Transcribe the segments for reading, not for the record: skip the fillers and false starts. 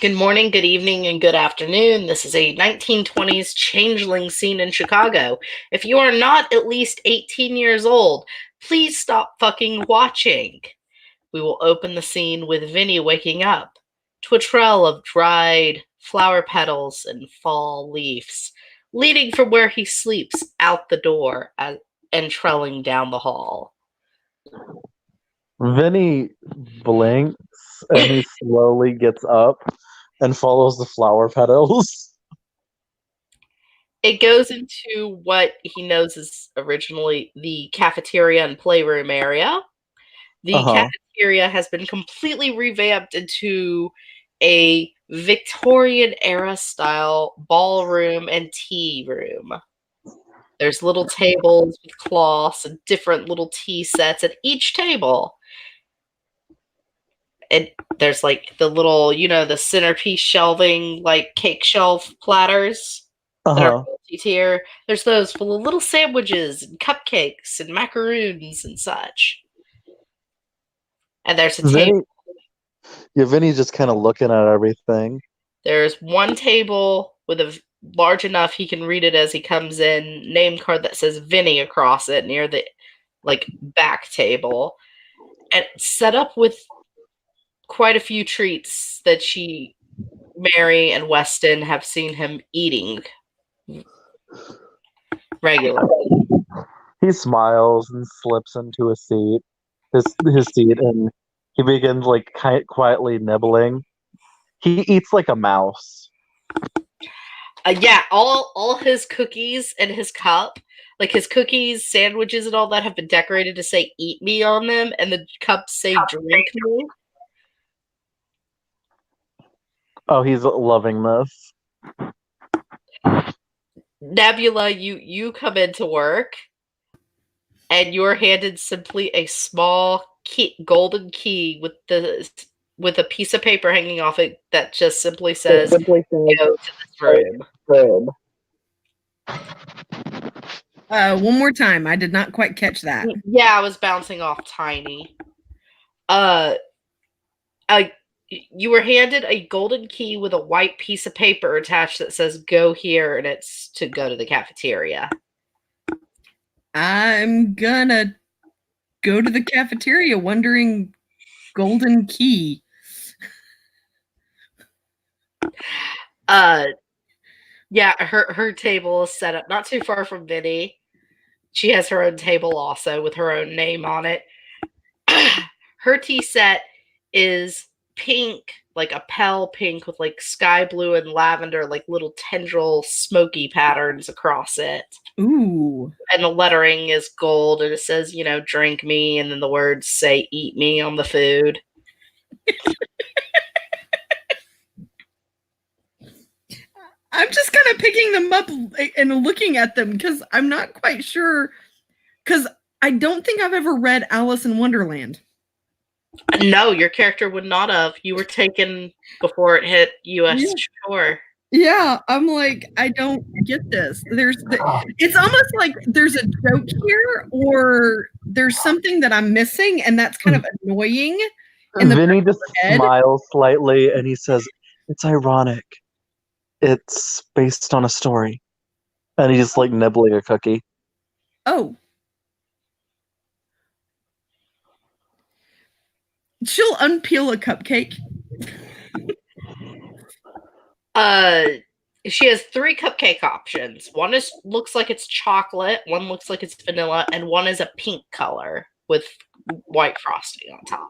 Good morning, good evening, and good afternoon. This is a 1920s Changeling scene in Chicago. If you are not at least 18 years old, please stop fucking watching. We will open the scene with Vinny waking up to a trail of dried flower petals and fall leaves, leading from where he sleeps out the door and trailing down the hall. Vinny blinks and he slowly gets up and follows the flower petals. It goes into what he knows is originally the cafeteria and playroom area. The Uh-huh. cafeteria has been completely revamped into a Victorian era style ballroom and tea room. There's little tables with cloths and different little tea sets at each table. And there's like the little, the centerpiece shelving, like cake shelf platters that are Uh-huh. multi-tier. There's those full of little sandwiches and cupcakes and macaroons and such. And there's a table. Vinny Vinny's just kind of looking at everything. There's one table with a large enough he can read it as he comes in name card that says Vinny across it near the back table, and set up with quite a few treats that Mary and Weston have seen him eating regularly. He smiles and slips into his seat, and he begins like quietly nibbling. He eats like a mouse. Yeah, all his cookies and his cup, like his cookies, sandwiches, and all that have been decorated to say "Eat me" on them, and the cups say "Drink me." Oh, he's loving this. Nebula, you come into work, and you're handed simply a small golden key with a piece of paper hanging off it that just simply says, "Go to this room." One more time. I did not quite catch that. Yeah, I was bouncing off Tiny. You were handed a golden key with a white piece of paper attached that says "Go here," and it's to go to the cafeteria. I'm gonna go to the cafeteria wondering golden key. Yeah, her table is set up not too far from Vinny. She has her own table also with her own name on it. Her tea set is pink, like a pale pink with like sky blue and lavender, like little tendril smoky patterns across it. Ooh. And the lettering is gold, and it says, "Drink me," and then the words say "Eat me" on the food. I'm just kind of picking them up and looking at them because I'm not quite sure, because I don't think I've ever read Alice in Wonderland. No, your character would not have. You were taken before it hit U.S. shore. Yeah, I'm like, I don't get this. It's almost like there's a joke here, or there's something that I'm missing, and that's kind of annoying. Vinny just smiles slightly and he says, "It's ironic. It's based on a story." And he's just like nibbling a cookie. Oh. She'll unpeel a cupcake. She has 3 cupcake options. One looks like it's chocolate, one looks like it's vanilla, and one is a pink color with white frosting on top.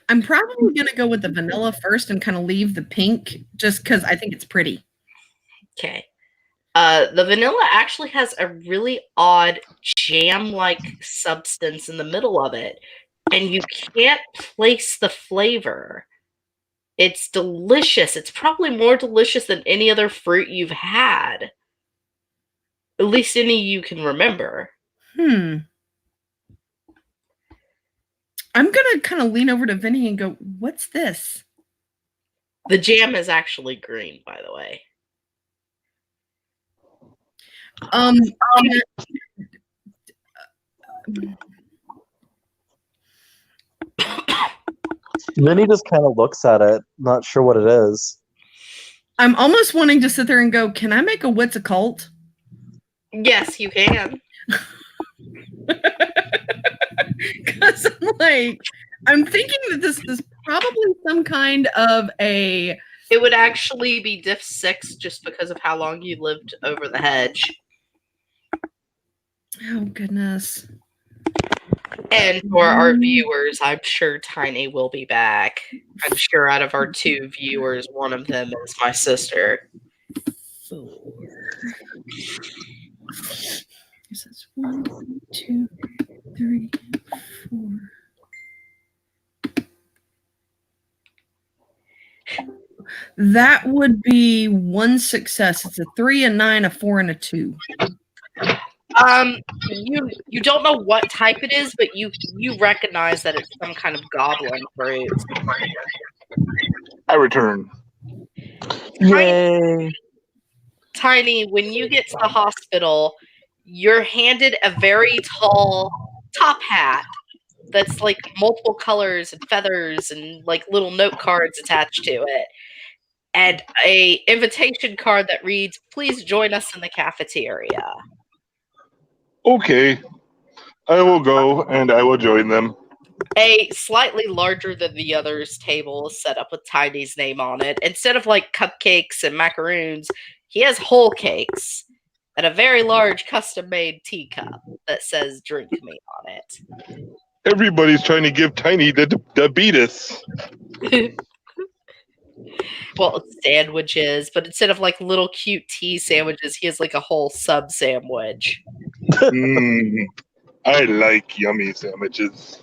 I'm probably going to go with the vanilla first and kind of leave the pink just because I think it's pretty. Okay. The vanilla actually has a really odd jam-like substance in the middle of it, and you can't place the flavor. It's delicious. It's probably more delicious than any other fruit you've had. At least any you can remember. I'm going to kind of lean over to Vinny and go, "What's this?" The jam is actually green, by the way. Vinny just kind of looks at it, not sure what it is. I'm almost wanting to sit there and go, can I make a what's a cult? Yes, you can. Because I'm thinking that this is probably some kind of a... It would actually be Diff 6 just because of how long you lived over the hedge. Oh, goodness. And for our viewers, I'm sure Tiny will be back. I'm sure out of our 2 viewers, one of them is my sister. 4. This is 1, 2, 3, 4. That would be 1 success. It's a 3, a 9, a 4, and a 2. You don't know what type it is, but you recognize that it's some kind of goblin fruit. I return. Yay! Tiny, when you get to the hospital, you're handed a very tall top hat that's like multiple colors and feathers and like little note cards attached to it. And a invitation card that reads, "Please join us in the cafeteria." Okay. I will go and I will join them. A slightly larger than the others table is set up with Tiny's name on it. Instead of like cupcakes and macaroons, he has whole cakes and a very large custom-made teacup that says "Drink Me" on it. Everybody's trying to give Tiny the diabetes. Well, it's sandwiches, but instead of like little cute tea sandwiches, he has like a whole sub sandwich. I like yummy sandwiches.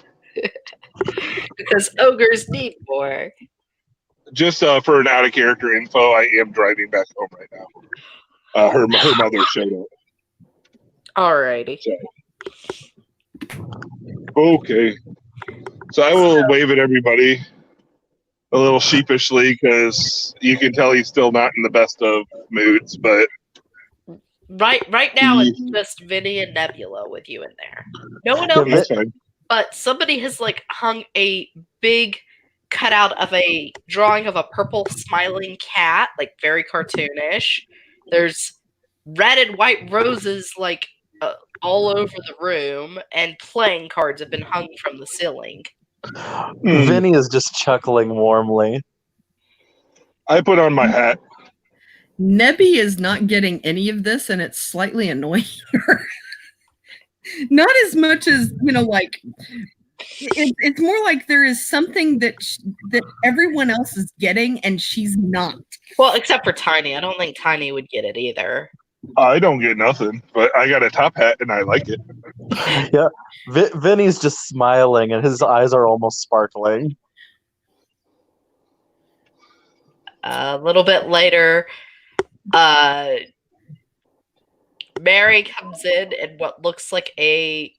Because ogres need more. Just for an out-of-character info, I am driving back home right now. Her mother showed up. Alrighty. Okay. So I will wave at everybody a little sheepishly because you can tell he's still not in the best of moods, but Right now it's just Vinny and Nebula with you in there. No one else, that's fine. but somebody has like hung a big cutout of a drawing of a purple smiling cat, like very cartoonish. There's red and white roses like all over the room, and playing cards have been hung from the ceiling. Vinny is just chuckling warmly. I put on my hat. Nebby is not getting any of this, and it's slightly annoying her. Not as much as, like, it's more like there is something that everyone else is getting, and she's not. Well, except for Tiny. I don't think Tiny would get it either. I don't get nothing, but I got a top hat and I like it. Yeah, Vinny's just smiling, and his eyes are almost sparkling. A little bit later, Mary comes in what looks like a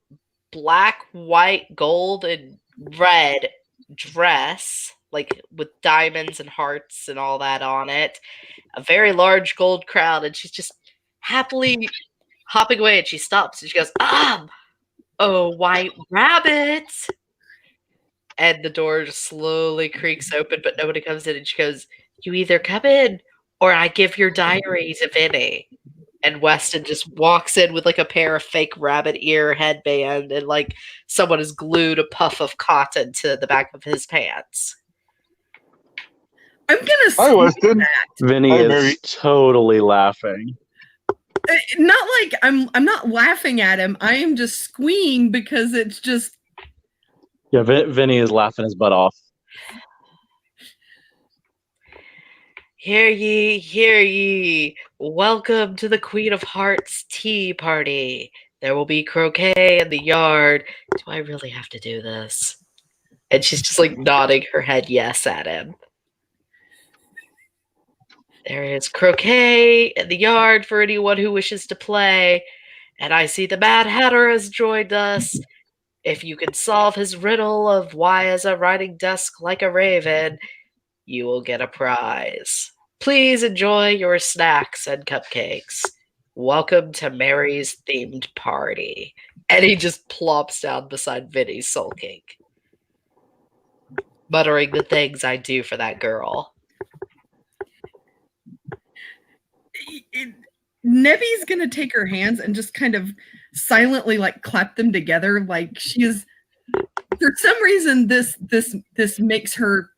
black, white, gold, and red dress, like with diamonds and hearts and all that on it. A very large gold crown, and she's just happily hopping away, and she stops and she goes, "Oh, white rabbit!" And the door just slowly creaks open, but nobody comes in, and she goes, "You either come in or I give your diary to Vinny." And Weston just walks in with like a pair of fake rabbit ear headband, and like someone has glued a puff of cotton to the back of his pants. I'm gonna Hi, Weston. Vinny Hi, is Mary. totally laughing. Not like I'm not laughing at him. I am just squeeing because it's just... Yeah, Vinny is laughing his butt off. Hear ye, hear ye. Welcome to the Queen of Hearts tea party. There will be croquet in the yard. Do I really have to do this? And she's just like nodding her head yes at him. There is croquet in the yard for anyone who wishes to play. And I see the Mad Hatter has joined us. If you can solve his riddle of why is a writing desk like a raven, you will get a prize. Please enjoy your snacks and cupcakes. Welcome to Mary's themed party. And he just plops down beside Vinny, sulking. muttering the things I do for that girl. Nebby's gonna take her hands and just kind of silently like clap them together, like she is. For some reason, this makes her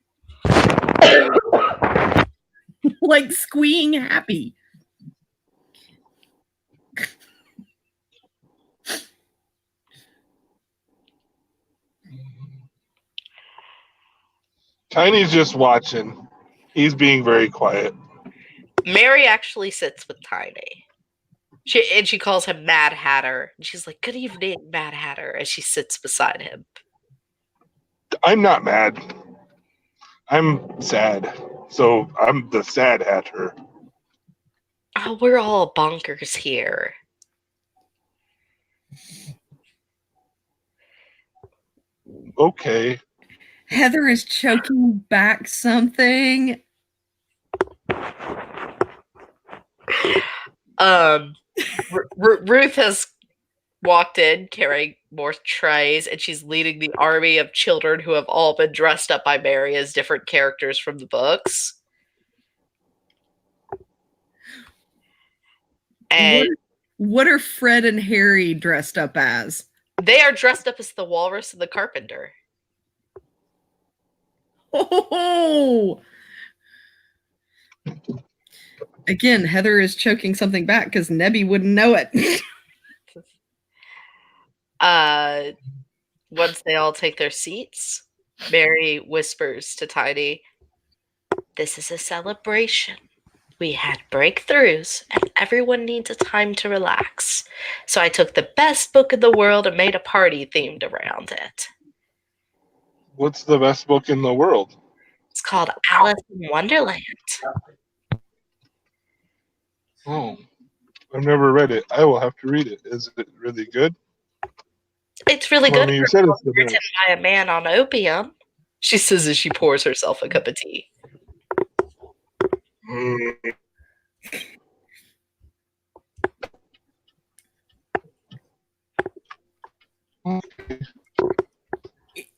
like squeeing happy. Tiny's just watching. He's being very quiet. Mary actually sits with Tiny. She calls him Mad Hatter. And she's like, "Good evening, Mad Hatter," as she sits beside him. I'm not mad. I'm sad. So I'm the sad hatter. Oh, we're all bonkers here. Okay. Heather is choking back something. Ruth has walked in carrying more trays, and she's leading the army of children who have all been dressed up by Mary as different characters from the books. And what are Fred and Harry dressed up as? They are dressed up as the walrus and the carpenter. Oh! Again, Heather is choking something back because Nebby wouldn't know it. Once they all take their seats, Mary whispers to Tiny, "This is a celebration. We had breakthroughs, and everyone needs a time to relax. So I took the best book in the world and made a party themed around it." What's the best book in the world? It's called Alice in Wonderland. Oh, I've never read it. I will have to read it. Is it really good? It's really Well, good. I mean, you said it's the Written best. by a man on opium, she says as she pours herself a cup of tea.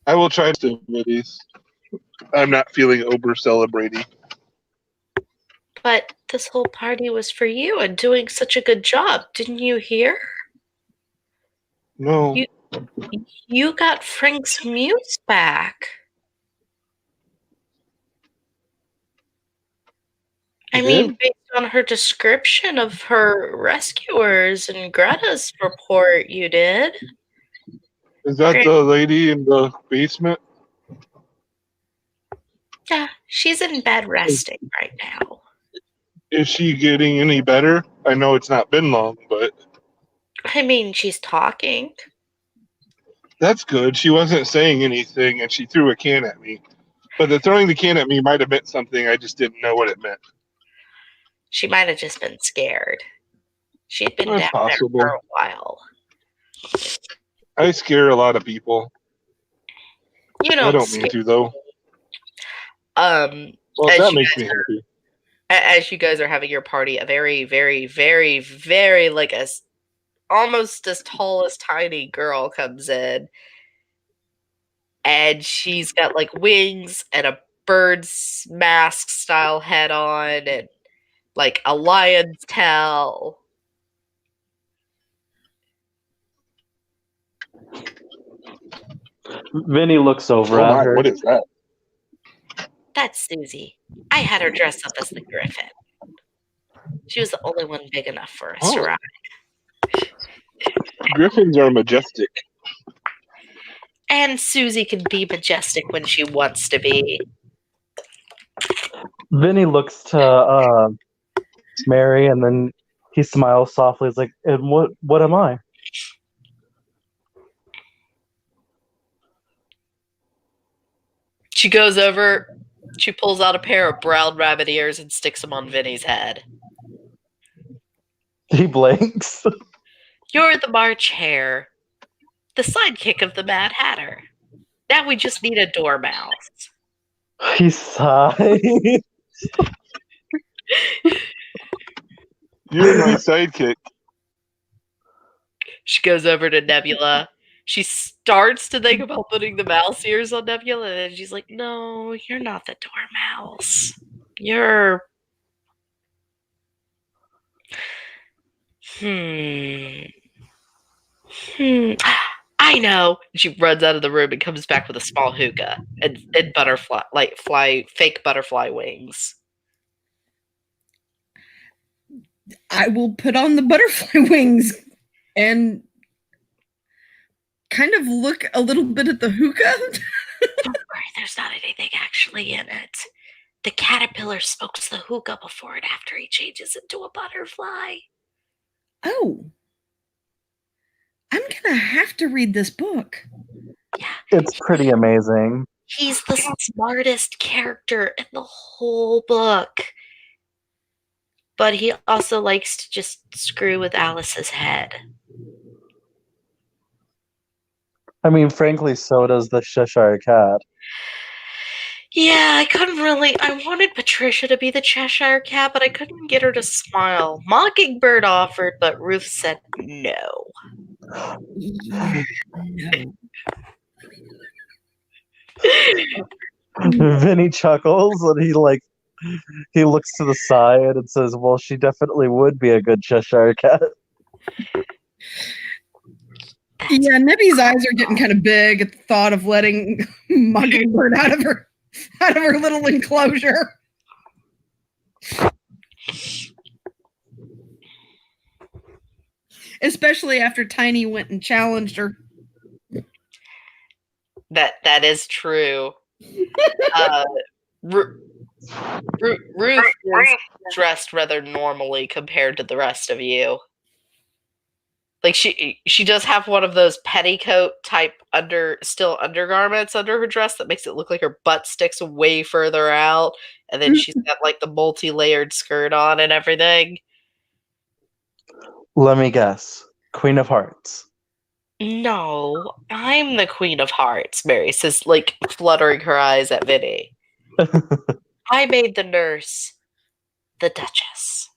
I will try festivities. I'm not feeling over celebrating. But this whole party was for you and doing such a good job. Didn't you hear? No. You got Frank's muse back. I mean, based on her description of her rescuers and Greta's report, you did. Is that the lady in the basement? Yeah, she's in bed resting right now. Is she getting any better? I know it's not been long, but I mean, she's talking. that's good. She wasn't saying anything, and she threw a can at me. But the throwing the can at me might have meant something. I just didn't know what it meant. She might have just been scared. She'd been That's down possible. there for a while. I scare a lot of people. You I don't mean to, though. Well, that makes me happy. As you guys are having your party, a very, very, very, very, like, almost as tall as Tiny girl comes in. And she's got, like, wings and a bird's mask style head on and, like, a lion's tail. Vinny looks over at her. What is that? That's Susie. I had her dress up as the griffin. She was the only one big enough for us to ride. Griffins are majestic. And Susie can be majestic when she wants to be. Vinny looks to Mary, and then he smiles softly. He's like, "And what am I?" She goes over, she pulls out a pair of brown rabbit ears and sticks them on Vinny's head. He blinks. You're the March Hare, the sidekick of the Mad Hatter. Now we just need a dormouse. He sighs. You're my sidekick. She goes over to Nebula. She starts to think about putting the mouse ears on Nebula, and then she's like, "No, you're not the dormouse. You're hmm. I know." She runs out of the room and comes back with a small hookah and butterfly, like fake butterfly wings. I will put on the butterfly wings and kind of look a little bit at the hookah. Don't worry, there's not anything actually in it. The caterpillar smokes the hookah before and after he changes into a butterfly. Oh. I'm gonna have to read this book. Yeah. It's pretty amazing. He's the smartest character in the whole book. But he also likes to just screw with Alice's head. I mean, frankly, so does the Cheshire Cat. Yeah, I couldn't really. I wanted Patricia to be the Cheshire Cat, but I couldn't get her to smile. Mockingbird offered, but Ruth said no. Yeah, no. Vinny chuckles and he looks to the side and says, "Well, she definitely would be a good Cheshire Cat." Yeah, Nebby's eyes are getting kind of big at the thought of letting Mockingbird out of her little enclosure. Especially after Tiny went and challenged her. That is true. Ruth is dressed rather normally compared to the rest of you. Like she does have one of those petticoat type undergarments under her dress that makes it look like her butt sticks way further out, and then she's got like the multi-layered skirt on and everything. Let me guess. Queen of Hearts. No, I'm the Queen of Hearts, Mary says, like fluttering her eyes at Vinny. I made the nurse the Duchess.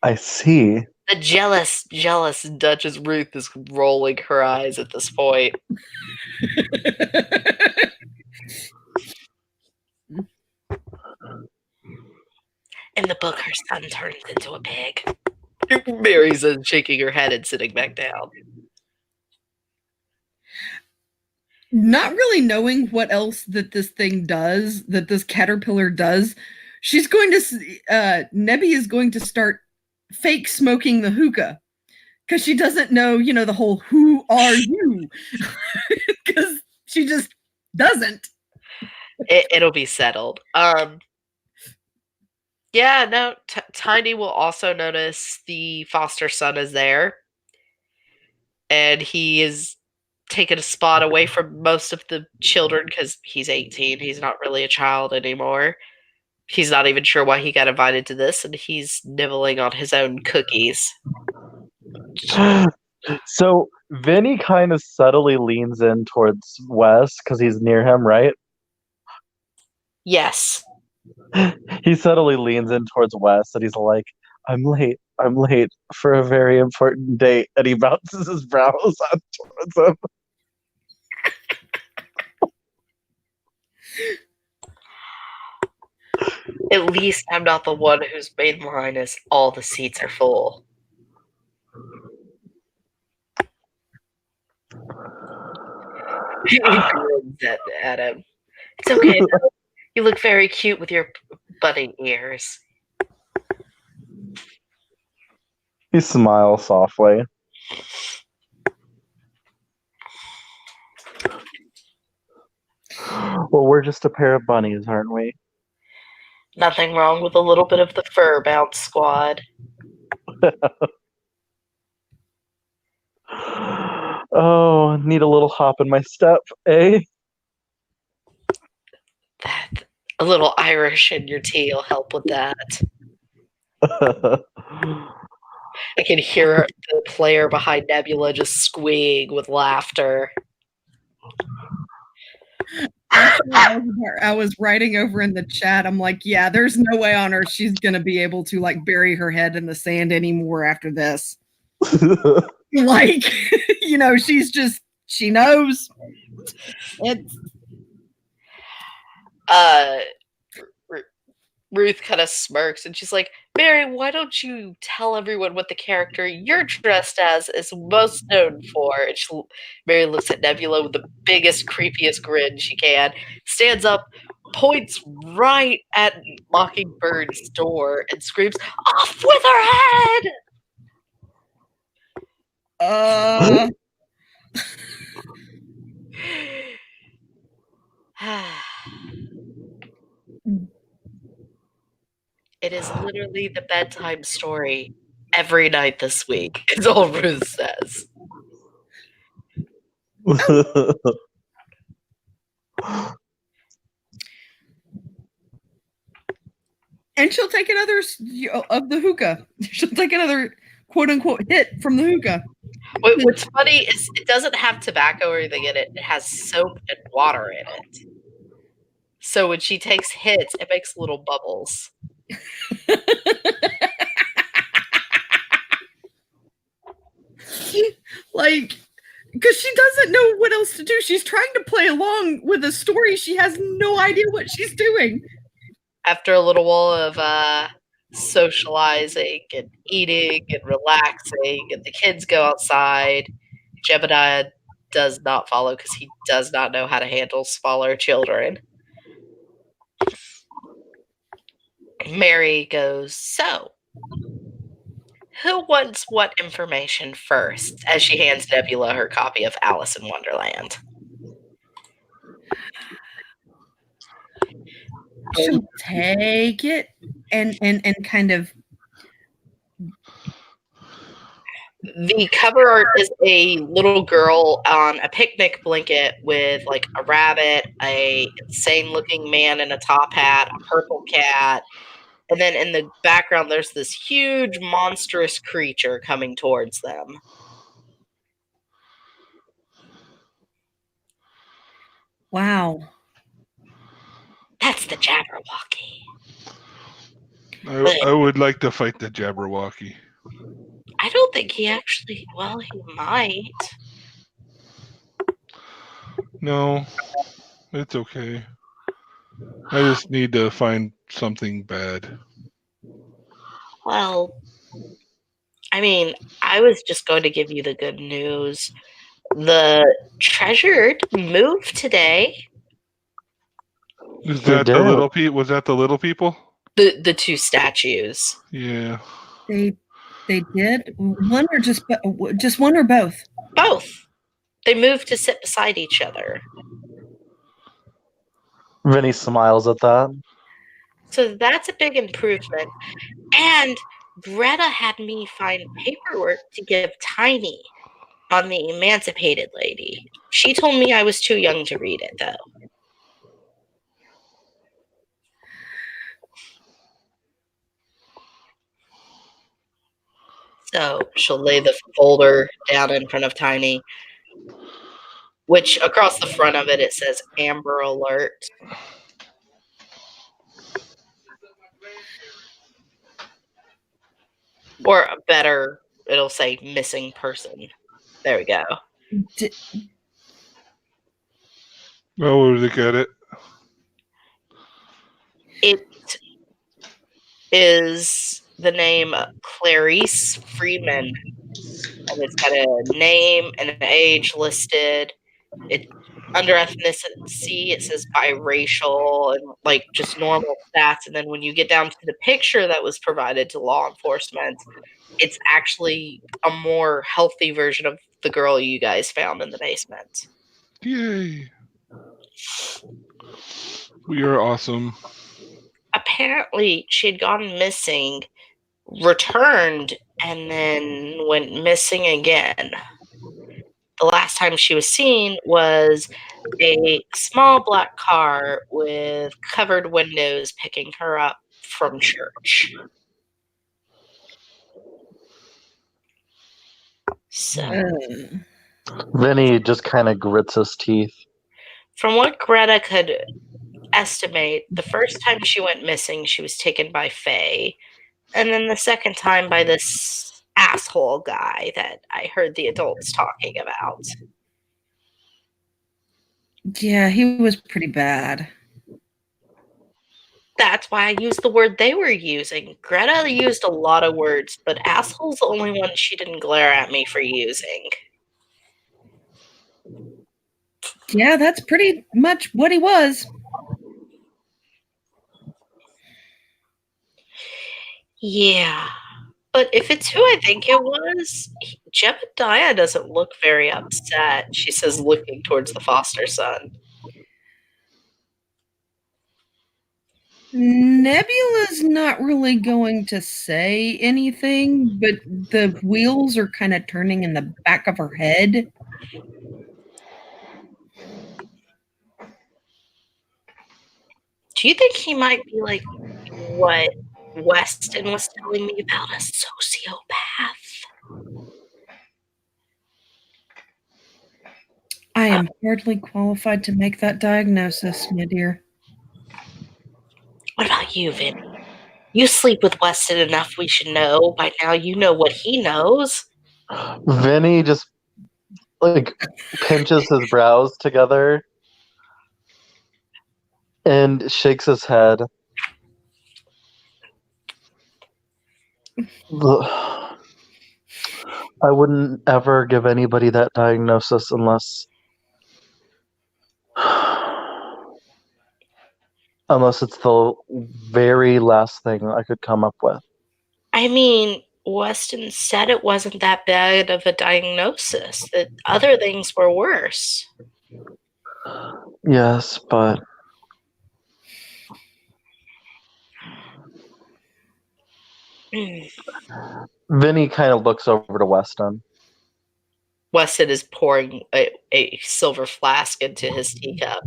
I see. The jealous Duchess Ruth is rolling her eyes at this point. In the book, her son turns into a pig. Mary says, shaking her head and sitting back down. Not really knowing what else that this thing does, that this caterpillar does, she's going to, Nebby is going to start fake smoking the hookah. Because she doesn't know, the whole "who are you?" Because she just doesn't. It'll be settled. Yeah, no, Tiny will also notice the foster son is there. And he is taken a spot away from most of the children because he's 18. He's not really a child anymore. He's not even sure why he got invited to this, and he's nibbling on his own cookies. So Vinny kind of subtly leans in towards Wes because he's near him, right? Yes. He subtly leans in towards Wes and he's like, I'm late for a very important date. And he bounces his brows up towards him. At least I'm not the one whose main line is all the seats are full. He grins at him. It's okay, though. You look very cute with your budding ears. He smiles softly. Well, we're just a pair of bunnies, aren't we? Nothing wrong with a little bit of the fur bounce squad. Oh, need a little hop in my step, eh? That a little Irish in your tea will help with that. I can hear the player behind Nebula just squeeing with laughter. I was writing over in the chat. I'm like, yeah, there's no way on earth she's going to be able to like bury her head in the sand anymore after this. Like, she knows. It's Ruth kind of smirks and she's like, Mary, why don't you tell everyone what the character you're dressed as is most known for? And Mary looks at Nebula with the biggest, creepiest grin she can, stands up, points right at Mockingbird's door, and screams, off with her head! It is literally the bedtime story every night this week, is all Ruth says. and she'll take another of the hookah. She'll take another quote unquote hit from the hookah. What's funny is it doesn't have tobacco or anything in it. It has soap and water in it. So when she takes hits, it makes little bubbles. Like, because she doesn't know what else to do. She's trying to play along with a story. She has no idea what she's doing. After a little while of socializing and eating and relaxing, and the kids go outside, Jebediah does not follow because he does not know how to handle smaller children. Mary goes, so, who wants what information first? As she hands Nebula her copy of Alice in Wonderland. She'll take it and kind of. The cover art is a little girl on a picnic blanket with like a rabbit, a insane looking man in a top hat, a purple cat, and then in the background there's this huge monstrous creature coming towards them. Wow. That's the Jabberwocky. I would like to fight the Jabberwocky. I don't think he actually, well, he might. No, it's okay. I just need to find something bad. Well, I mean, I was just going to give you the good news. The treasured moved today. Is that the little people? Was that the little people? The two statues. Yeah. They did one or just one or both? Both. They moved to sit beside each other. Vinny smiles at that. So that's a big improvement. And Greta had me find paperwork to give Tiny on the emancipated lady. She told me I was too young to read it, though. So she'll lay the folder down in front of Tiny, which across the front of it, it says Amber Alert. Or better, it'll say missing person. There we go. Oh, look at it. It is the name Clarice Freeman. And it's got a name and an age listed. It under ethnicity, it says biracial and like just normal stats. And then when you get down to the picture that was provided to law enforcement, it's actually a more healthy version of the girl you guys found in the basement. Yay. We are awesome. Apparently, she had gone missing, returned, and then went missing again. The last time she was seen was a small black car with covered windows picking her up from church. So, Vinny just kind of grits his teeth. from what Greta could estimate, the first time she went missing, she was taken by Faye. And then the second time by this asshole guy that I heard the adults talking about. Yeah, he was pretty bad. That's why I used the word they were using. Greta used a lot of words, but asshole's the only one she didn't glare at me for using. Yeah, that's pretty much what he was. Yeah. But if it's who I think it was, Jebediah doesn't look very upset, she says, looking towards the foster son. Nebula's not really going to say anything, but the wheels are kind of turning in the back of her head. Do you think he might be like what Weston was telling me about, a sociopath? I am hardly qualified to make that diagnosis, my dear. What about you, Vinny? You sleep with Weston enough, we should know. By now you know what he knows. Vinny just like pinches his brows together and shakes his head. I wouldn't ever give anybody that diagnosis unless it's the very last thing I could come up with. I mean, Weston said it wasn't that bad of a diagnosis, that other things were worse. Yes, but Vinny kind of looks over to Weston. Weston is pouring a silver flask into his teacup.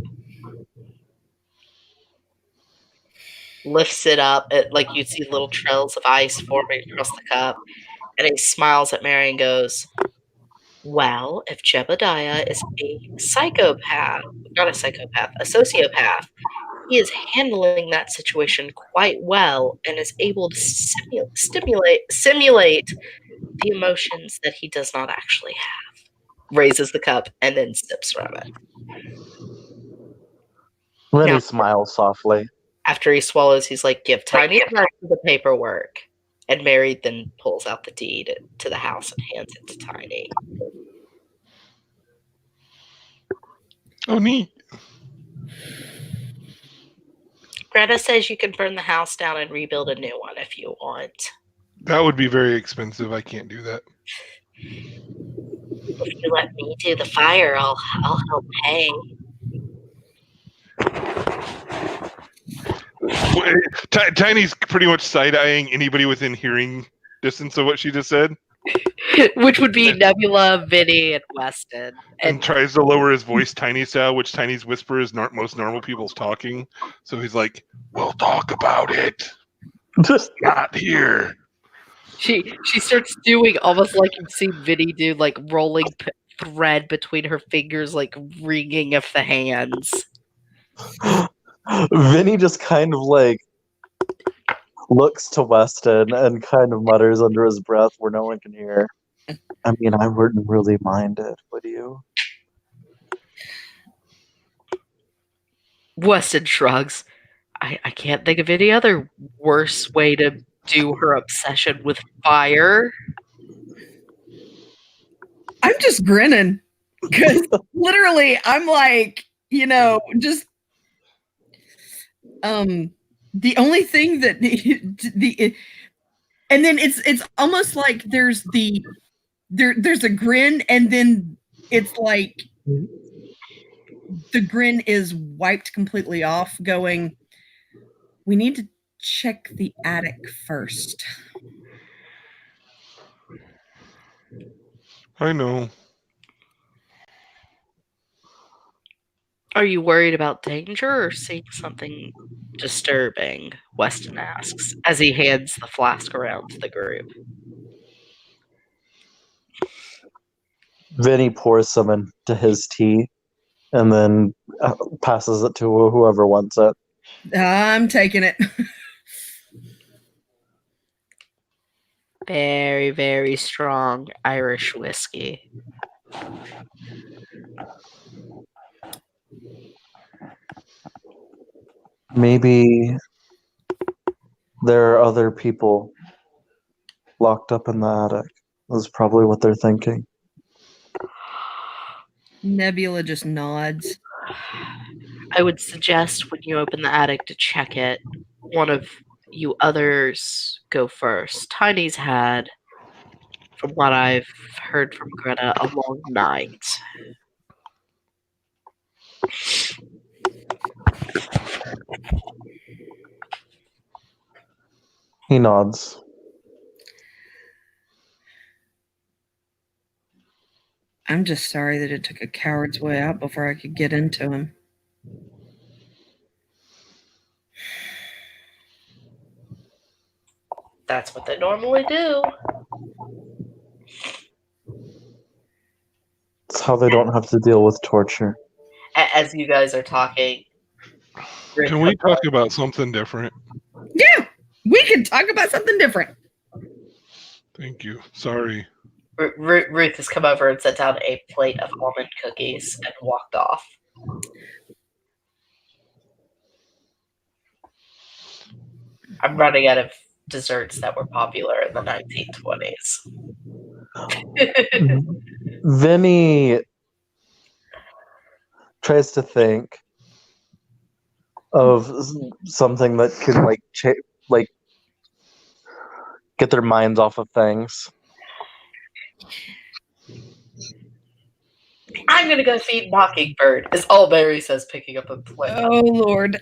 Lifts it up, like you see little trails of ice forming across the cup, and he smiles at Mary and goes, well, if Jebediah is a psychopath, not a psychopath, a sociopath, he is handling that situation quite well and is able to simulate the emotions that he does not actually have. Raises the cup and then sips from it. Vinny Now, smiles softly. after he swallows, he's like, give Tiny the paperwork. And Mary then pulls out the deed to the house and hands it to Tiny. Oh, neat. Greta says you can burn the house down and rebuild a new one if you want. That would be very expensive. I can't do that. If you let me do the fire, I'll help pay. Tiny's pretty much side-eyeing anybody within hearing distance of what she just said. Which would be Nebula, Vinny, and Weston. And tries to lower his voice Tiny style, which Tiny's whisper is most normal people's talking. So he's like, we'll talk about it. Just not here. She starts doing almost like you've seen Vinny do, like rolling thread between her fingers, like wringing of the hands. Vinny just kind of like looks to Weston and kind of mutters under his breath where no one can hear. I mean, I wouldn't really mind it, would you? Weston shrugs. I can't think of any other worse way to do her obsession with fire. I'm just grinning because literally I'm like, just the only thing that and then it's almost like there's a grin, and then it's like the grin is wiped completely off, going, we need to check the attic first. I know. Are you worried about danger or seeing something disturbing? Weston asks as he hands the flask around to the group. Vinny pours some into his tea and then passes it to whoever wants it. I'm taking it. very, very strong Irish whiskey. Maybe there are other people locked up in the attic. That's probably what they're thinking. Nebula just nods. I would suggest when you open the attic to check it, one of you others go first. Tiny's had, from what I've heard from Greta, a long night. He nods. I'm just sorry that it took a coward's way out before I could get into him. That's what they normally do. It's how they don't have to deal with torture. As you guys are talking, Can we talk about something different? Yeah, we can talk about something different. Thank you. Sorry. Ruth has come over and set down a plate of almond cookies and walked off. I'm running out of desserts that were popular in the 1920s. Vinny tries to think of something that could get their minds off of things. I'm gonna go feed Mockingbird, is all Mary says, picking up a plate. Oh, Lord.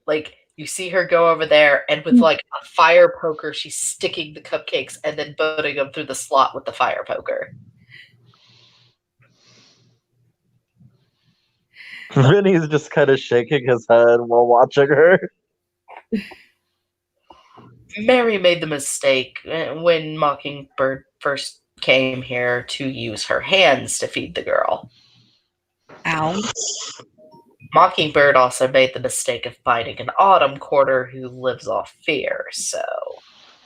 Like, you see her go over there, and with like a fire poker, she's sticking the cupcakes and then putting them through the slot with the fire poker. Vinny's just kind of shaking his head while watching her. Mary made the mistake when Mockingbird first came here to use her hands to feed the girl. Ow. Mockingbird also made the mistake of finding an autumn quarter who lives off fear, so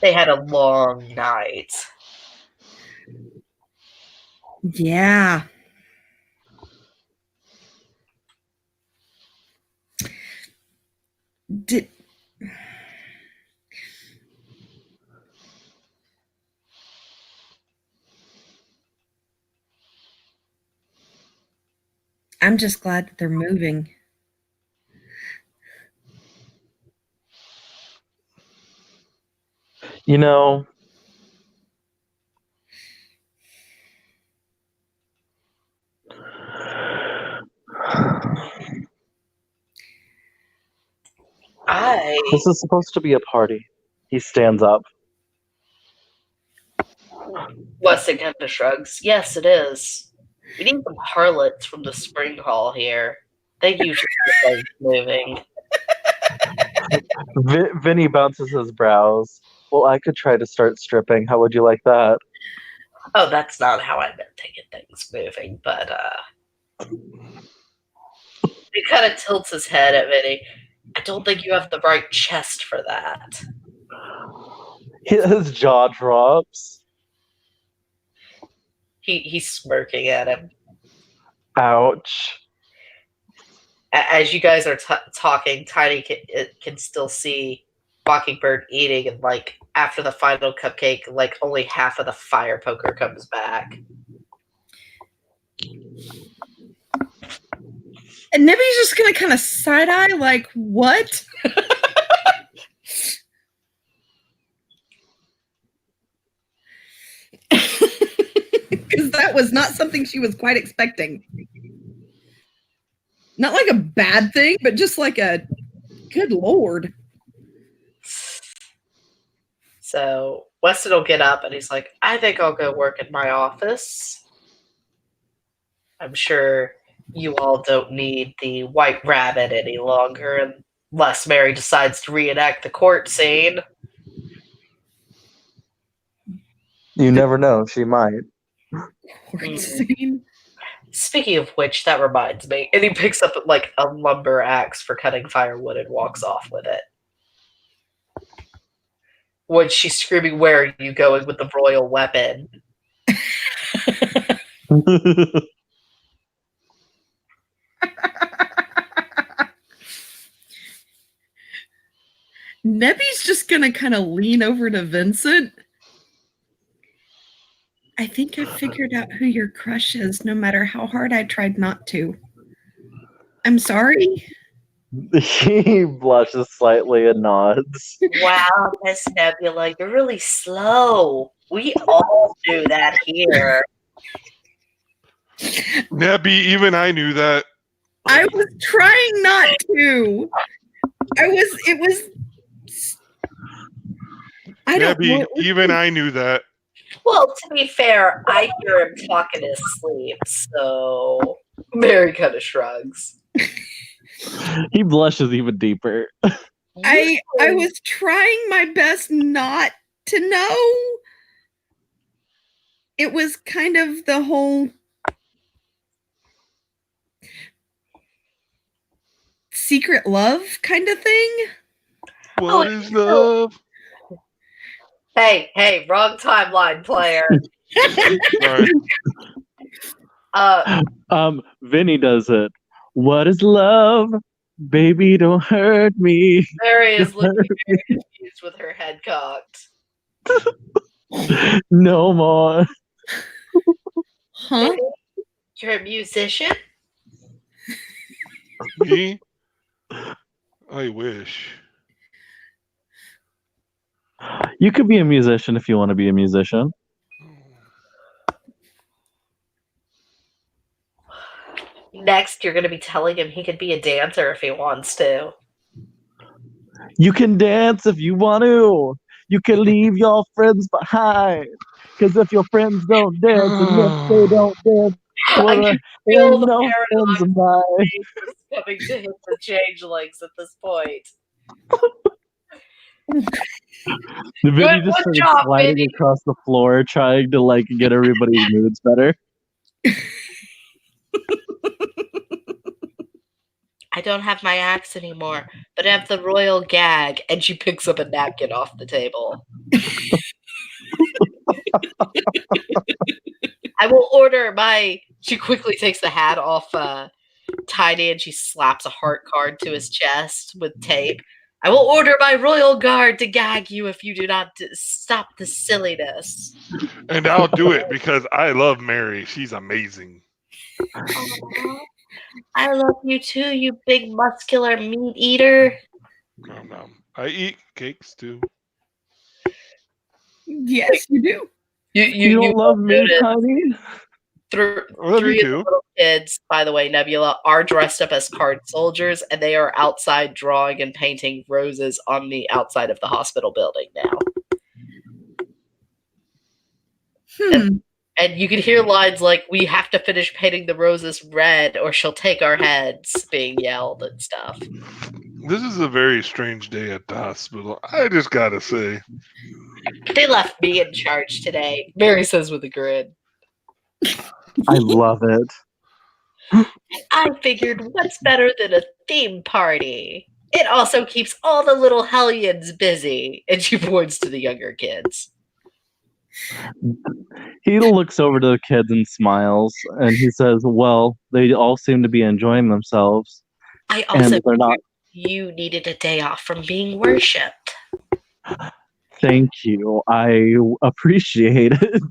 they had a long night. Yeah. I'm just glad that they're moving. You know, this is supposed to be a party. He stands up. Weston kind of shrugs. Yes, it is. We need some harlots from the spring hall here. They usually get things moving. Vinny bounces his brows. Well, I could try to start stripping. How would you like that? Oh, that's not how I meant to get things moving, but he kind of tilts his head at Vinny. I don't think you have the right chest for that. His jaw drops. He's smirking at him. Ouch. As you guys are talking, Tiny can still see Mockingbird eating, and like after the final cupcake, like only half of the fire poker comes back. And Nebby's just gonna kind of side eye, like, what? Because that was not something she was quite expecting. Not like a bad thing, but just like a good Lord. So Weston will get up and he's like, I think I'll go work in my office. I'm sure you all don't need the white rabbit any longer unless Mary decides to reenact the court scene. You never know. She might. Court scene. Speaking of which, that reminds me. And he picks up like a lumber axe for cutting firewood and walks off with it. When she's screaming, "Where are you going with the royal weapon?" Nebby's just gonna kind of lean over to Vincent. I think I figured out who your crush is, no matter how hard I tried not to. I'm sorry. He blushes slightly and nods. Wow, Miss Nebula, you're really slow. We all do that here. Nebby, even I knew that. I was trying not to. It was. I don't Nebby, know. even I knew that. Well, to be fair, I hear him talk in his sleep, so Mary kind of shrugs. He blushes even deeper. I was trying my best not to know. It was kind of the whole secret love kind of thing. What is love? Hey, wrong timeline, player. Sorry. Vinny does it. What is love? Baby, don't hurt me. Mary is looking very confused with her head cocked. No more. Huh? You're a musician? Me? I wish. You could be a musician if you want to be a musician. Next, you're going to be telling him he could be a dancer if he wants to. You can dance if you want to. You can leave your friends behind. Because if your friends don't dance, and if they don't dance, well, I can feel ain't the no friends of mine. coming to hit the changelings at this point. Vinny just good started job, sliding Vinny. across the floor, trying to like get everybody's moods better. I don't have my axe anymore, but I have the royal gag, and she picks up a napkin off the table. I will order my... She quickly takes the hat off Tiny, and she slaps a heart card to his chest with tape. I will order my royal guard to gag you if you do not stop the silliness. And I'll do it because I love Mary. She's amazing. Aww. I love you too, you big muscular meat eater. No. I eat cakes too. Yes, you do. You don't love me, honey? Three of the little kids, by the way, Nebula, are dressed up as card soldiers, and they are outside drawing and painting roses on the outside of the hospital building now. And you can hear lines like, "We have to finish painting the roses red or she'll take our heads," being yelled and stuff. This is a very strange day at the hospital. I just gotta say. They left me in charge today, Mary says with a grin. I love it. I figured, what's better than a theme party? It also keeps all the little hellions busy. And she points to the younger kids. He looks over to the kids and smiles, and he says, well, they all seem to be enjoying themselves. I also and they're not. You needed a day off from being worshipped. Thank you. I appreciate it.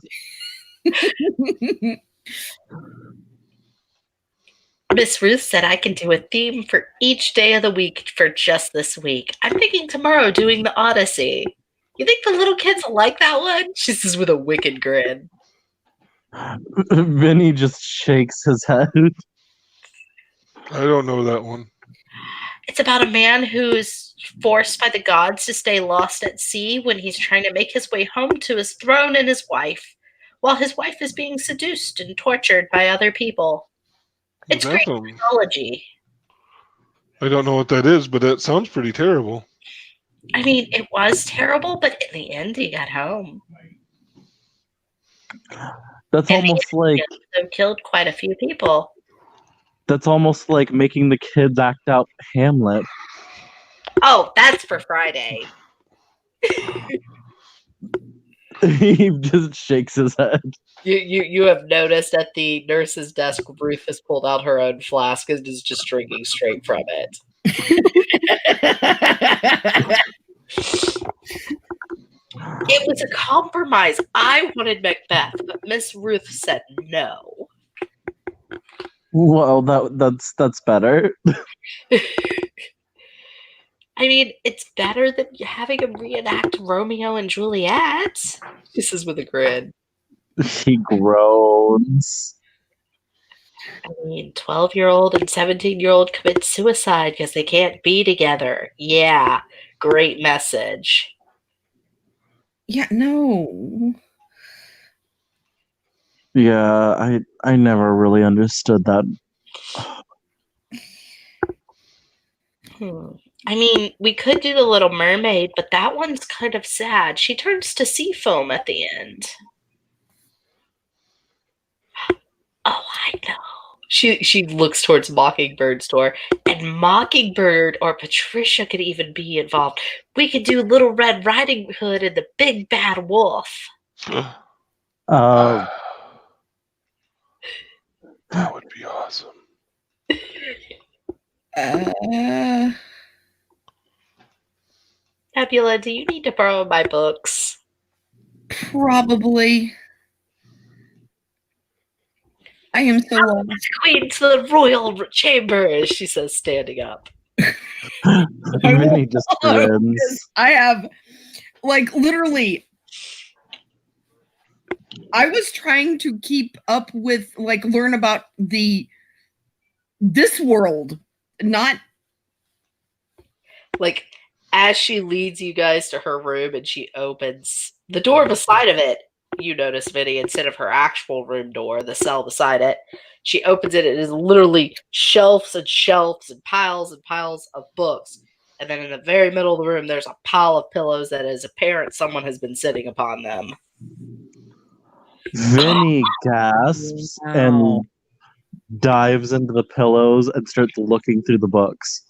Miss Ruth said I can do a theme for each day of the week for just this week. I'm thinking tomorrow doing the Odyssey. You think the little kids will like that one? She says with a wicked grin. Vinny just shakes his head. I don't know that one. It's about a man who's forced by the gods to stay lost at sea when he's trying to make his way home to his throne and his wife, while his wife is being seduced and tortured by other people. It's great technology. I don't know what that is, but that sounds pretty terrible. I mean, it was terrible, but in the end, he got home. That's And almost like they've killed quite a few people. making the kids act out Hamlet. Oh, that's for Friday. He just shakes his head. You have noticed at the nurse's desk, Ruth has pulled out her own flask and is just drinking straight from it. It was a compromise. I wanted Macbeth, but Miss Ruth said no. Well, that's better. I mean, it's better than having him reenact Romeo and Juliet. This is with a grin. He groans. I mean, 12-year-old and 17-year-old commit suicide because they can't be together. Yeah, great message. Yeah, no. Yeah, I never really understood that. I mean, we could do The Little Mermaid, but that one's kind of sad. She turns to sea foam at the end. Oh, I know. She looks towards Mockingbird's door, and Mockingbird or Patricia could even be involved. We could do Little Red Riding Hood and the Big Bad Wolf. Uh, That would be awesome. Nebula, do you need to borrow my books? Probably. I am so lost. Queen to the royal chamber, she says, standing up. Vinny just grins. I have, like, literally, I was trying to keep up with, like, learn about this world, not like as she leads you guys to her room and she opens the door beside of it, you notice, Vinny, instead of her actual room door, the cell beside it, she opens it. It is literally shelves and shelves and piles of books. And then in the very middle of the room, there's a pile of pillows that is apparent someone has been sitting upon them. Vinny gasps and dives into the pillows and starts looking through the books.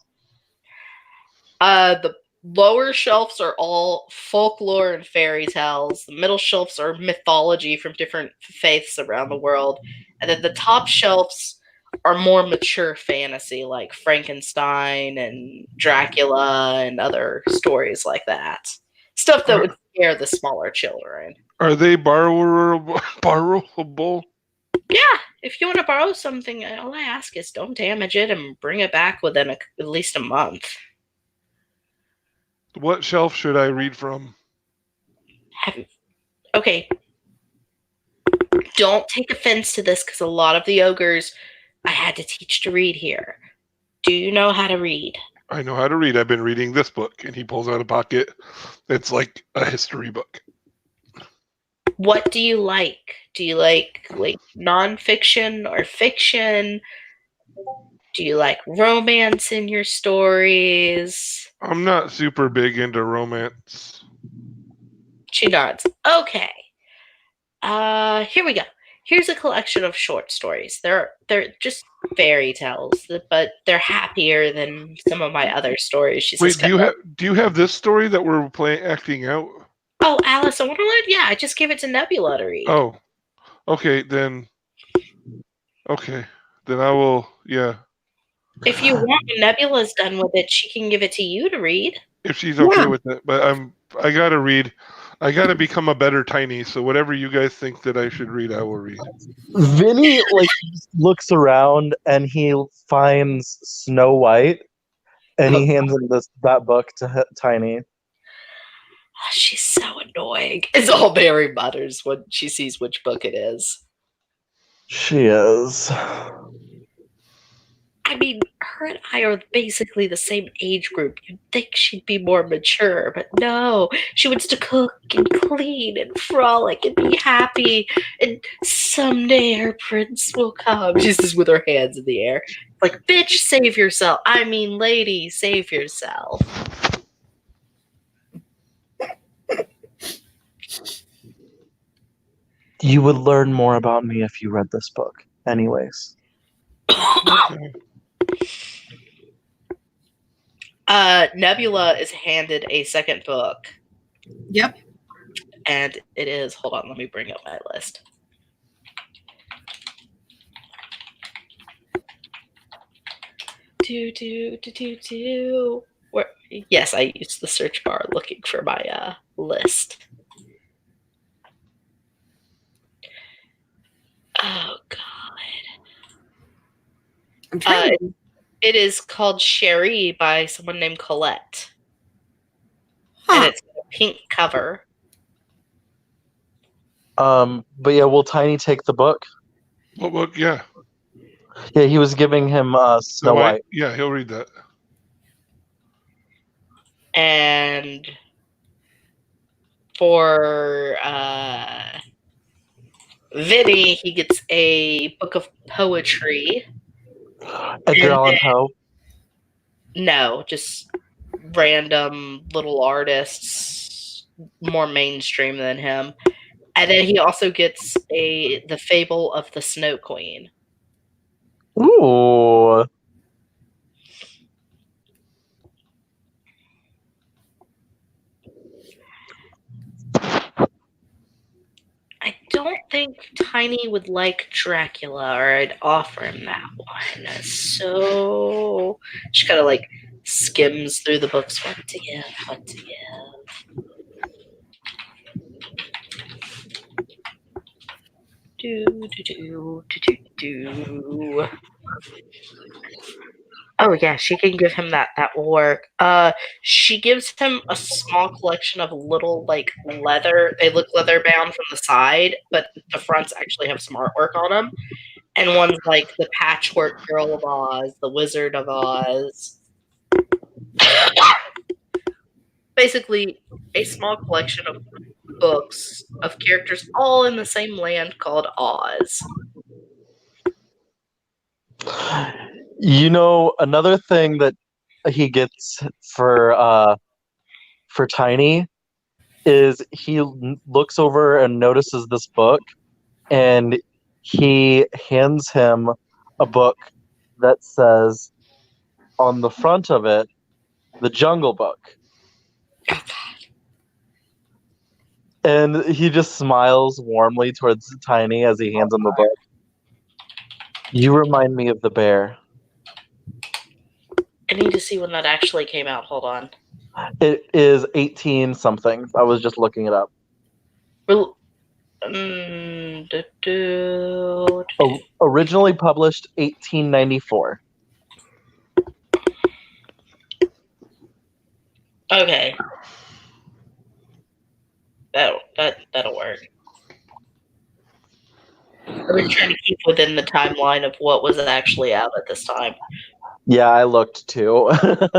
The lower shelves are all folklore and fairy tales. The middle shelves are mythology from different faiths around the world. And then the top shelves are more mature fantasy, like Frankenstein and Dracula and other stories like that. Stuff that would scare the smaller children. Are they borrowable? Yeah, if you want to borrow something, all I ask is don't damage it and bring it back within at least a month. What shelf should I read from? Okay. Don't take offense to this because a lot of the ogres I had to teach to read here. Do you know how to read? I know how to read. I've been reading this book. And he pulls out a pocket. It's like a history book. What do you like? Do you like nonfiction or fiction? Do you like romance in your stories? I'm not super big into romance. She nods. Okay. Here we go. Here's a collection of short stories. They're just fairy tales, but they're happier than some of my other stories. She says, Wait, do you have this story that we're acting out? Oh, Alice in Wonderland? Yeah, I just gave it to Nebula to read. Oh, okay, then I will, yeah. If you want, when Nebula's done with it, she can give it to you to read. If she's okay with it. But I gotta read. I gotta become a better Tiny, so whatever you guys think that I should read, I will read. Vinny looks around and he finds Snow White and he hands him that book to Tiny. She's so annoying. It's all Mary mutters when she sees which book it is. She is. I mean, her and I are basically the same age group. You'd think she'd be more mature, but no. She wants to cook and clean and frolic and be happy. And someday her prince will come. She's just with her hands in the air. Like, bitch, save yourself. I mean, lady, save yourself. You would learn more about me if you read this book. Anyways. Okay. Nebula is handed a second book, Yep. and it is. Hold on, let me bring up my list. Where? Yes, I used the search bar looking for my list. Oh God. I'm trying. It is called Sherry by someone named Colette. Huh. And it's a pink cover. But yeah, will Tiny take the book? What book? Yeah. Yeah, he was giving him Snow White. Yeah, he'll read that. And for Vinny, he gets a book of poetry. Edgar Allan Poe. No, just random little artists, more mainstream than him. And then he also gets the Fable of the Snow Queen. Ooh. I don't think Tiny would like Dracula, or I'd offer him that one. So she kind of like skims through the books. What to give? What to give? Do. Oh yeah, she can give him that. That will work. She gives him a small collection of little like leather. They look leather bound from the side, but the fronts actually have some artwork on them. And one's like the Patchwork Girl of Oz, the Wizard of Oz. Basically, a small collection of books of characters all in the same land called Oz. You know, another thing that he gets for Tiny is he looks over and notices this book, and he hands him a book that says on the front of it, The Jungle Book. And he just smiles warmly towards Tiny as he hands him the book. You remind me of the bear. I need to see when that actually came out. Hold on. It is 18 something. I was just looking it up. Originally published 1894. Okay. That'll work. I've been trying to keep within the timeline of what was actually out at this time. Yeah, I looked too. All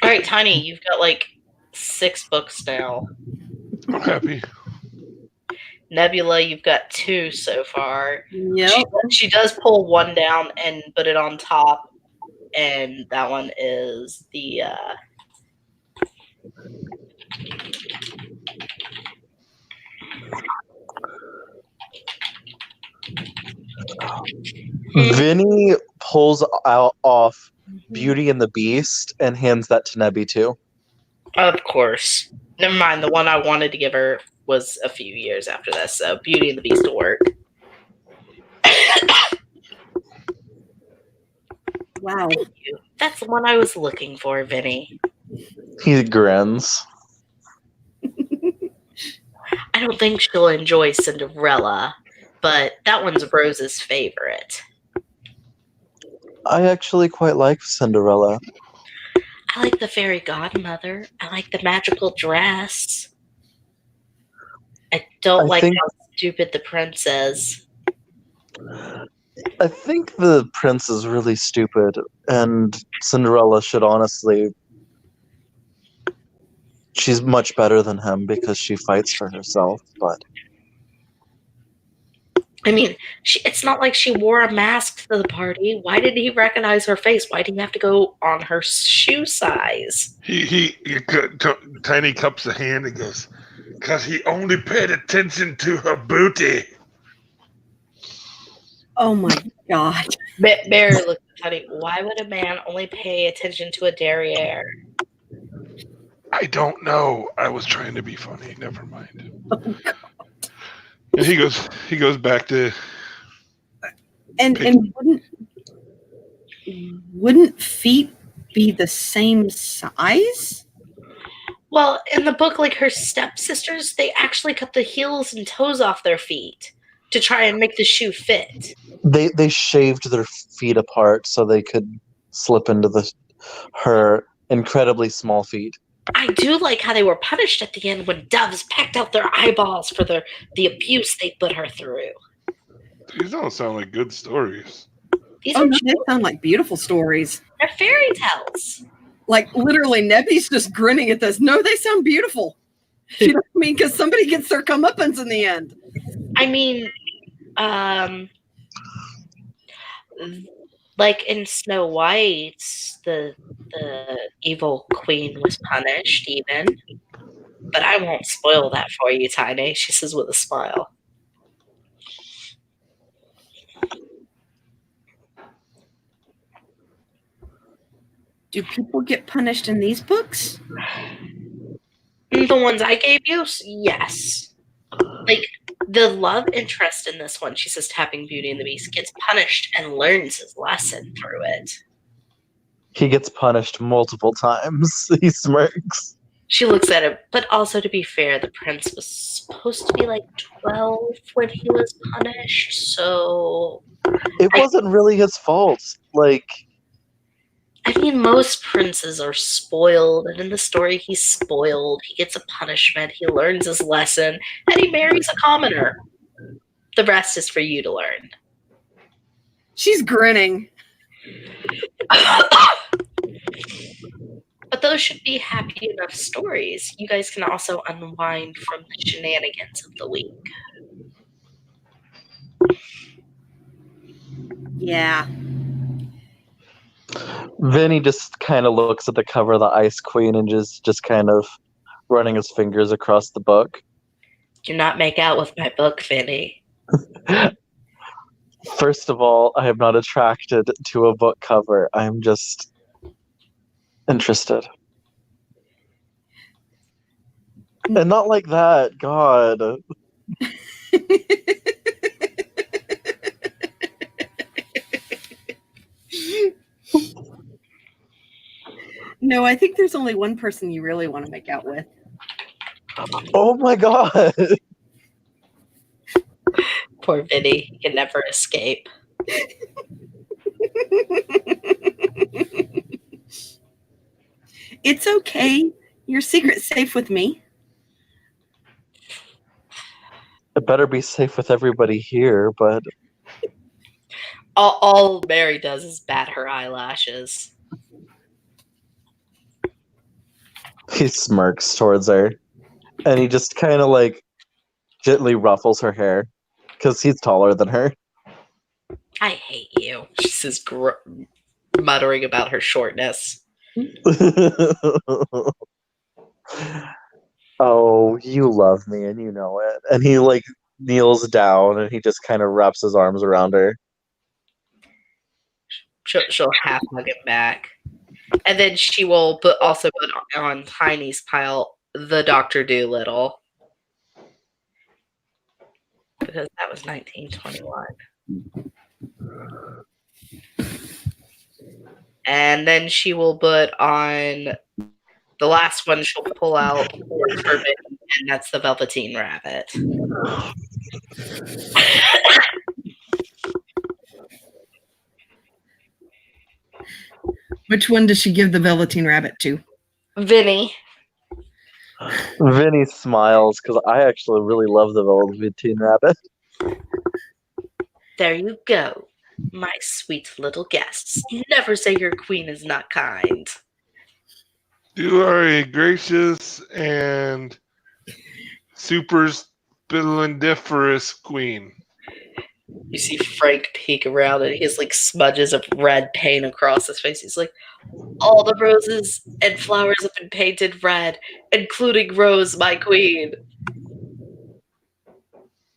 right, Tiny, you've got like 6 books now. I'm happy. Nebula, you've got 2 so far. Yep. She does pull one down and put it on top, and that one is the Vinny pulls off Beauty and the Beast and hands that to Nebby too. Of course. Never mind, the one I wanted to give her was a few years after this, so Beauty and the Beast will work. Wow. Thank you. That's the one I was looking for, Vinny. He grins. I don't think she'll enjoy Cinderella, but that one's Rose's favorite. I actually quite like Cinderella. I like the fairy godmother. I like the magical dress. I don't like how stupid the prince is. I think the prince is really stupid, and Cinderella should honestly... She's much better than him because she fights for herself, but... I mean, it's not like she wore a mask to the party. Why did he recognize her face? Why did he have to go on her shoe size? He Tiny cups the hand and goes, Because he only paid attention to her booty. Oh my god. Barry looked at Teddy. Why would a man only pay attention to a derriere? I don't know. I was trying to be funny. Never mind. Oh, God. And he goes back to And wouldn't feet be the same size? Well, in the book, like her stepsisters, they actually cut the heels and toes off their feet to try and make the shoe fit. They shaved their feet apart so they could slip into her incredibly small feet. I do like how they were punished at the end when doves pecked out their eyeballs for the abuse they put her through. These don't sound like good stories. These Oh, are no, they sound like beautiful stories. they're fairy tales. Like literally, Nebby's just grinning at this. No, they sound beautiful. You know what I mean? Because somebody gets their comeuppance in the end. I mean, like in Snow White, the evil queen was punished even. But I won't spoil that for you, Tiny, she says with a smile. Do people get punished in these books? The ones I gave you, yes. Like, the love interest in this one, she says, tapping Beauty and the Beast, gets punished and learns his lesson through it. He gets punished multiple times. He smirks. She looks at him, but also to be fair, the prince was supposed to be like 12 when he was punished, so... It wasn't really his fault. Like, I mean, most princes are spoiled, and in the story, he's spoiled. He gets a punishment, he learns his lesson, and he marries a commoner. The rest is for you to learn. She's grinning. But those should be happy enough stories. You guys can also unwind from the shenanigans of the week. Yeah. Vinny just kind of looks at the cover of the Ice Queen and just kind of running his fingers across the book. Do not make out with my book, Vinny. First of all, I am not attracted to a book cover. I'm just interested. And not like that, God. No, I think there's only one person you really want to make out with. Oh my God. Poor Vinny. He can never escape. It's okay. Your secret's safe with me. It better be safe with everybody here, but All Mary does is bat her eyelashes. he smirks towards her. And he just kind of like gently ruffles her hair because he's taller than her. I hate you, she says, muttering about her shortness. Oh, you love me and you know it. And he like kneels down and he just kind of wraps his arms around her. She'll half hug him back. And then she will also put on Tiny's pile the Dr. Dolittle. Because that was 1921. And then she will put on the last one she'll pull out for Vinny, and that's the Velveteen Rabbit. Which one does she give the Velveteen Rabbit to? Vinny. Vinny smiles because I actually really love the Velveteen Rabbit. There you go, my sweet little guests. Never say your queen is not kind. You are a gracious and super splendiferous queen. You see Frank peek around and he has like smudges of red paint across his face. He's like, all the roses and flowers have been painted red, including Rose, my queen.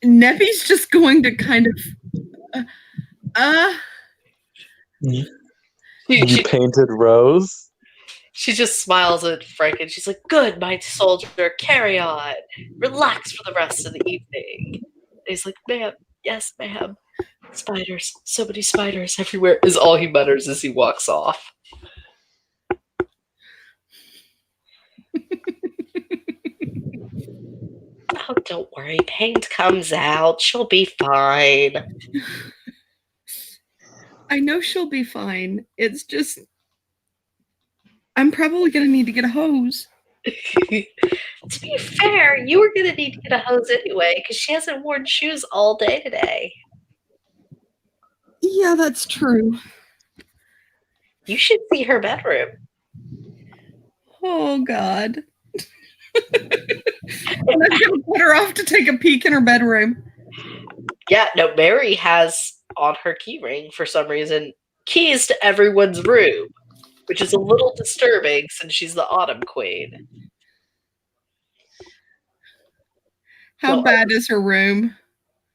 Neppy's just going to kind of, You painted Rose? She just smiles at Frank and she's like, "Good, my soldier, carry on. Relax for the rest of the evening." And he's like, "Ma'am, yes, ma'am. Spiders, so many spiders everywhere," is all he mutters as he walks off. Oh, don't worry. Paint comes out. She'll be fine. I know she'll be fine. It's just, I'm probably going to need to get a hose. To be fair, you were going to need to get a hose anyway because she hasn't worn shoes all day today. Yeah, that's true. You should see her bedroom. Oh, God. And I'm going to put her off to take a peek in her bedroom. Yeah, no, Mary has on her key ring, for some reason, keys to everyone's room, which is a little disturbing since she's the Autumn Queen. How bad is her room?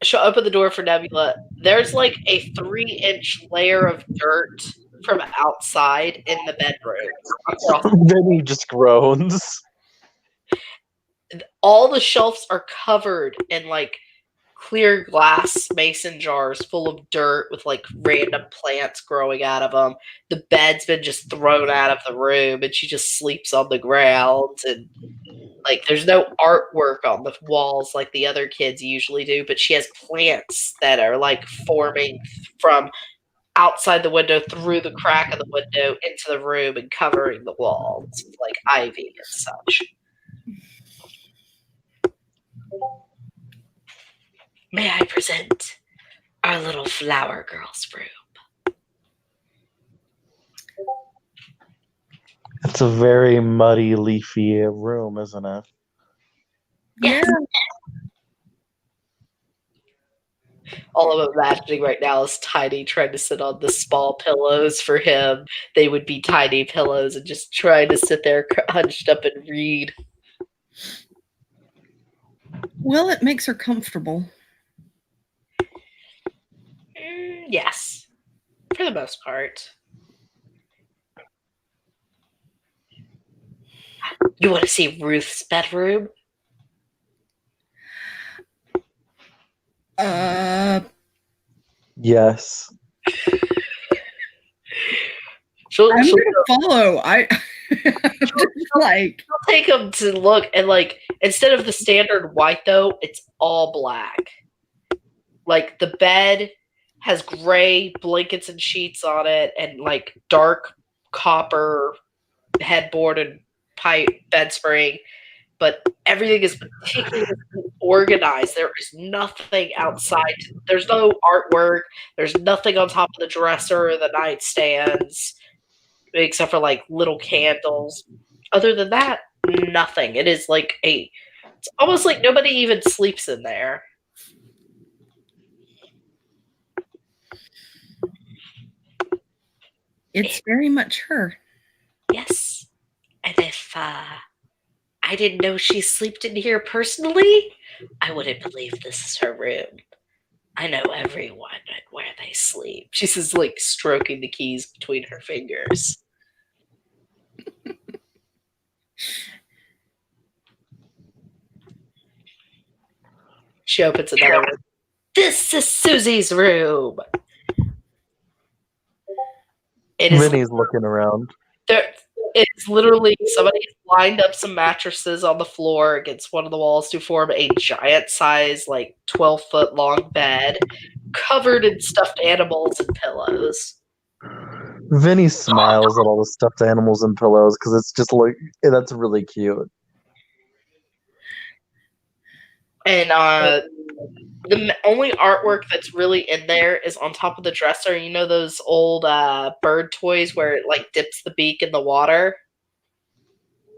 She'll open the door for Nebula. There's like a 3-inch layer of dirt from outside in the bedroom. Then he just groans. All the shelves are covered in like clear glass mason jars full of dirt with like random plants growing out of them. The bed's been just thrown out of the room and she just sleeps on the ground, and like there's no artwork on the walls like the other kids usually do, but she has plants that are like forming from outside the window through the crack of the window into the room and covering the walls like ivy and such. May I present our little flower girl's room? It's a very muddy, leafy room, isn't it? Yes. All I'm imagining right now is Tiny trying to sit on the small pillows for him. They would be tiny pillows and just trying to sit there hunched up and read. Well, it makes her comfortable. Yes, for the most part. You want to see Ruth's bedroom? Yes. I'm gonna follow. Like, I'll take him to look, and like instead of the standard white though, it's all black. Like the bed has gray blankets and sheets on it, and like dark copper headboard and pipe bed spring, but everything is meticulously organized. There is nothing outside. There's no artwork. There's nothing on top of the dresser or the nightstands, except for like little candles. Other than that, nothing. It is like it's almost like nobody even sleeps in there. It's very much her. Yes. And if I didn't know she slept in here personally, I wouldn't believe this is her room. I know everyone and where they sleep. She says, like, stroking the keys between her fingers. She opens another room. This is Susie's room. Vinny's looking around. It's literally somebody lined up some mattresses on the floor against one of the walls to form a giant size, like 12-foot long bed covered in stuffed animals and pillows. Vinny smiles at all the stuffed animals and pillows because it's just like, that's really cute. And the only artwork that's really in there is on top of the dresser. You know those old bird toys where it like dips the beak in the water?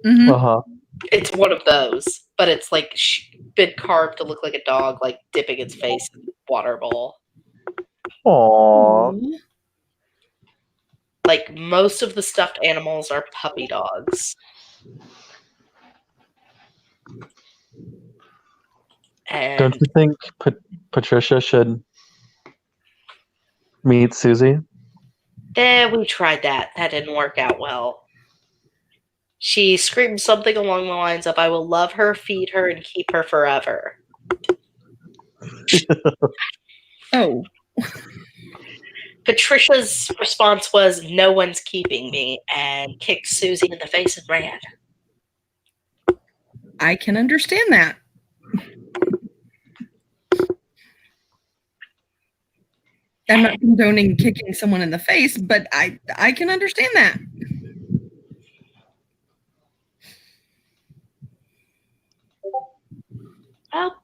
Mm-hmm. Uh-huh. It's one of those, but it's like been carved to look like a dog, like dipping its face in the water bowl. Aww. Like most of the stuffed animals are puppy dogs. And Don't you think Patricia should meet Susie? we tried that. That didn't work out well. She screamed something along the lines of, "I will love her, feed her, and keep her forever." Oh, Patricia's response was, "No one's keeping me," and kicked Susie in the face and ran. I can understand that. I'm not condoning kicking someone in the face, but I can understand that. Well,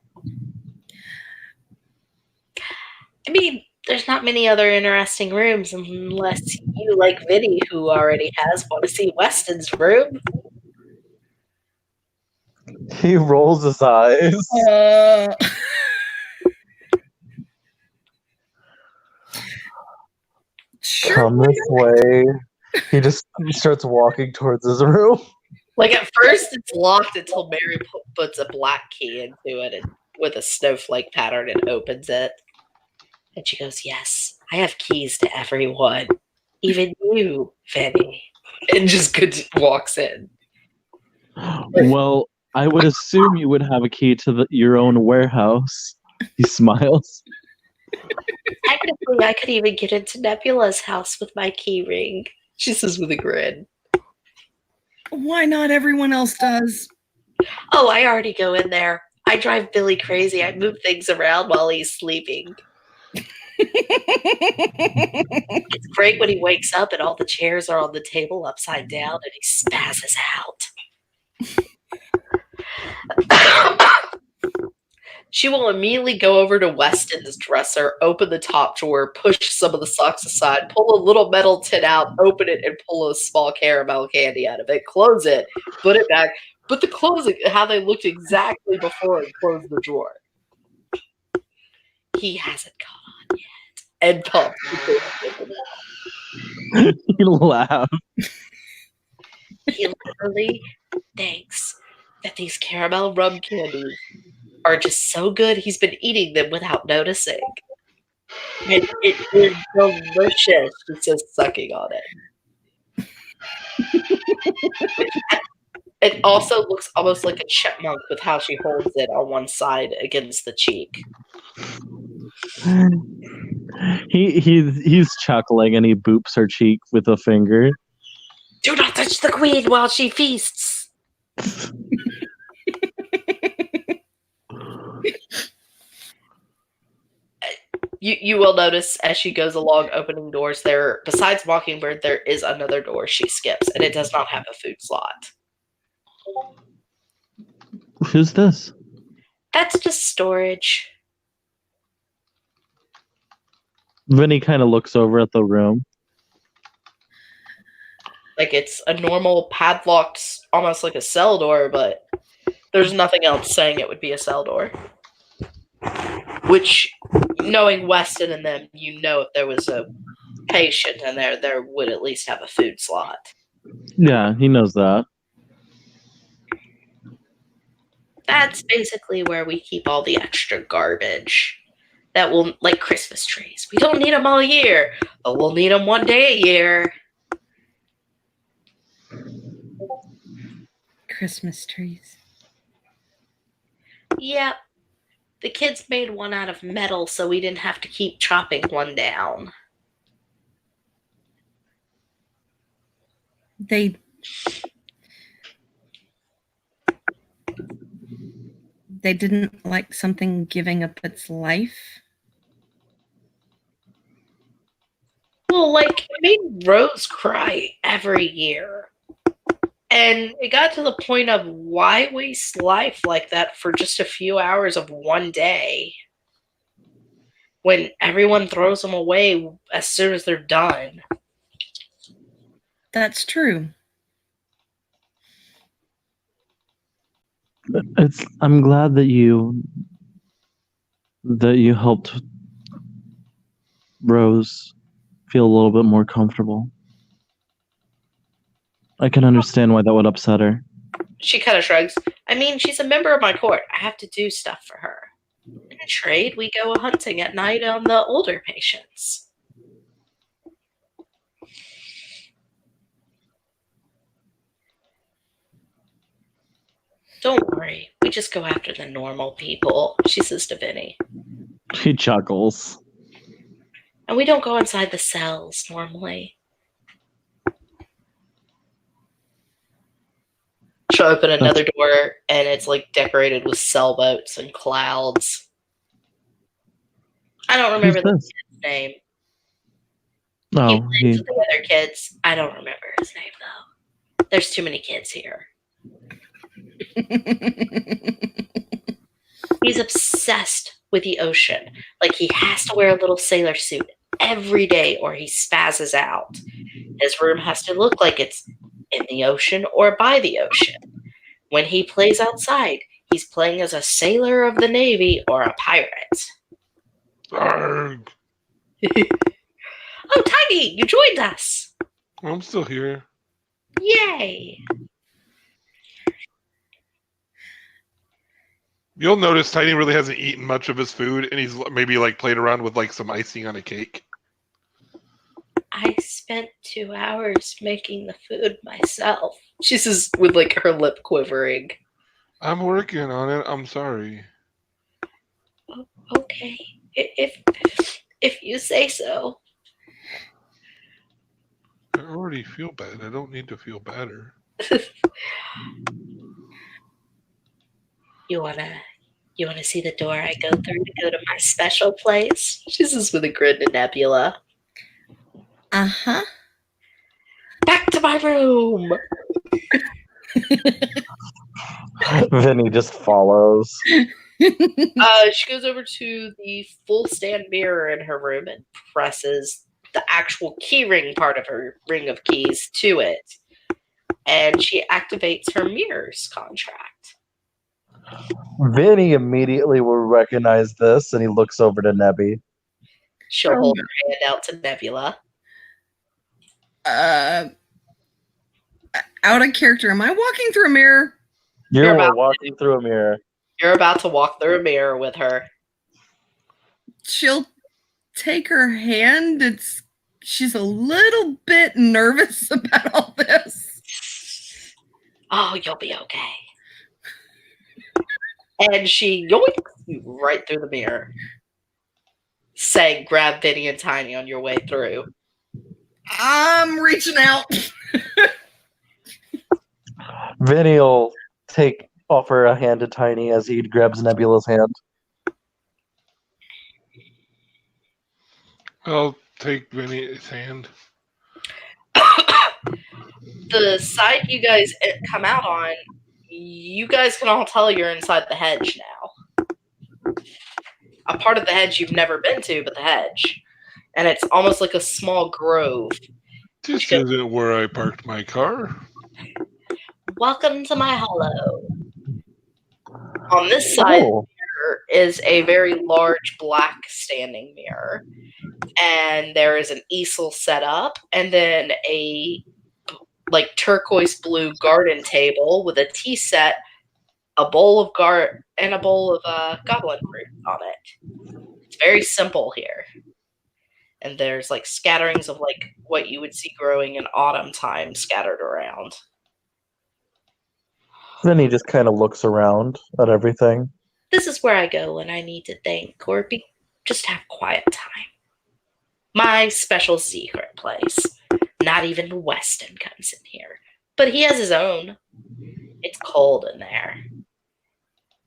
I mean, there's not many other interesting rooms unless you, like Vinny, who already has, want to see Weston's room. He rolls his eyes. Sure. Come this way. He just starts walking towards his room. Like, at first, it's locked until Mary puts a black key into it and with a snowflake pattern and opens it. And she goes, "Yes, I have keys to everyone, even you, Vinny," and just walks in. Well, I would assume you would have a key to your own warehouse. He smiles. Technically, I could even get into Nebula's house with my key ring. She says with a grin. Why not everyone else does? Oh, I already go in there. I drive Billy crazy. I move things around while he's sleeping. It's great when he wakes up and all the chairs are on the table upside down and he spazzes out. She will immediately go over to Weston's dresser, open the top drawer, push some of the socks aside, pull a little metal tin out, open it, and pull a small caramel candy out of it, close it, put it back, put the clothes how they looked exactly before and close the drawer. He hasn't caught on yet. And pumps. He laughs. He literally thinks that these caramel rum candies are just so good, he's been eating them without noticing. And it is delicious. He's just sucking on it. It also looks almost like a chipmunk with how she holds it on one side against the cheek. He's chuckling and he boops her cheek with a finger. Do not touch the queen while she feasts. You will notice as she goes along opening doors there, besides Mockingbird, there is another door she skips, and it does not have a food slot. Who's this? That's just storage. Vinny kind of looks over at the room. Like, it's a normal padlocked, almost like a cell door, but there's nothing else saying it would be a cell door. Which, knowing Weston and them, you know if there was a patient in there, there would at least have a food slot. Yeah, he knows that. That's basically where we keep all the extra garbage. That will, like Christmas trees. We don't need them all year, but we'll need them one day a year. Christmas trees. Yep. The kids made one out of metal so we didn't have to keep chopping one down. They didn't like something giving up its life. Well, like, it made Rose cry every year. And it got to the point of, why waste life like that for just a few hours of one day when everyone throws them away as soon as they're done? That's true. I'm glad that you helped Rose feel a little bit more comfortable. I can understand why that would upset her. She kind of shrugs. I mean, she's a member of my court. I have to do stuff for her. In trade, we go hunting at night on the older patients. Don't worry, we just go after the normal people, she says to Vinny. He chuckles. And we don't go inside the cells normally. She'll open another door, and it's like decorated with sailboats and clouds. I don't remember the kid's name. He plays with the other kids. I don't remember his name, though. There's too many kids here. He's obsessed with the ocean. Like, he has to wear a little sailor suit every day or he spazzes out. His room has to look like it's in the ocean or by the ocean. When he plays outside, he's playing as a sailor of the Navy or a pirate. Arg. Oh, Tiny, you joined us. I'm still here. Yay. You'll notice Tiny really hasn't eaten much of his food, and he's maybe like played around with like some icing on a cake. I spent 2 hours making the food myself. She says with like her lip quivering. I'm working on it. I'm sorry. Okay, if you say so. I already feel bad. I don't need to feel better. You wanna see the door I go through to go to my special place? She says with a grin to Nebula. Uh-huh. Back to my room. Vinny just follows. She goes over to the full stand mirror in her room and presses the actual key ring part of her ring of keys to it. And she activates her mirrors contract. Vinny immediately will recognize this, and he looks over to Nebby. She'll hold her hand out to Nebula. Out of character. Am I walking through a mirror? You're walking through a mirror. You're about to walk through a mirror with her. She'll take her hand. She's a little bit nervous about all this. Oh, you'll be okay. And she yoinks you right through the mirror. Saying, grab Vinny and Tiny on your way through. I'm reaching out. Vinny will offer a hand to Tiny as he grabs Nebula's hand. I'll take Vinny's hand. The side you guys come out on, you guys can all tell you're inside the hedge now. A part of the hedge you've never been to, but the hedge. And it's almost like a small grove. This isn't where I parked my car. Welcome to my hollow. On this side is a very large black standing mirror. And there is an easel set up, and then a like turquoise blue garden table with a tea set, a bowl of and a bowl of goblin fruit on it. It's very simple here. And there's like scatterings of like what you would see growing in autumn time scattered around. Then he just kind of looks around at everything. This is where I go when I need to think or just have quiet time. My special secret place. Not even Weston comes in here. But he has his own. It's cold in there.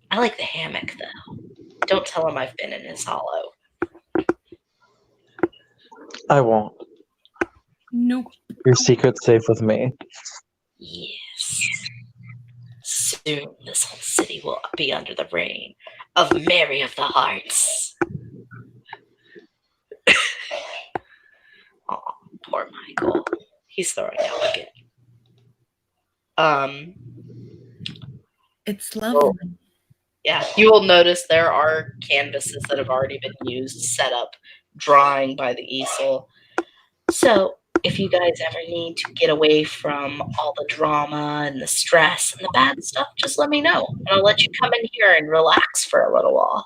I like the hammock, though. Don't tell him I've been in his hollow. I won't. Nope. Your secret's safe with me. Yes. Soon this whole city will be under the reign of Mary of the Hearts. Oh, poor Michael. He's throwing up again. It's lovely. Well, yeah, you will notice there are canvases that have already been used, set up, drawing by the easel. So, if you guys ever need to get away from all the drama and the stress and the bad stuff, just let me know. And I'll let you come in here and relax for a little while.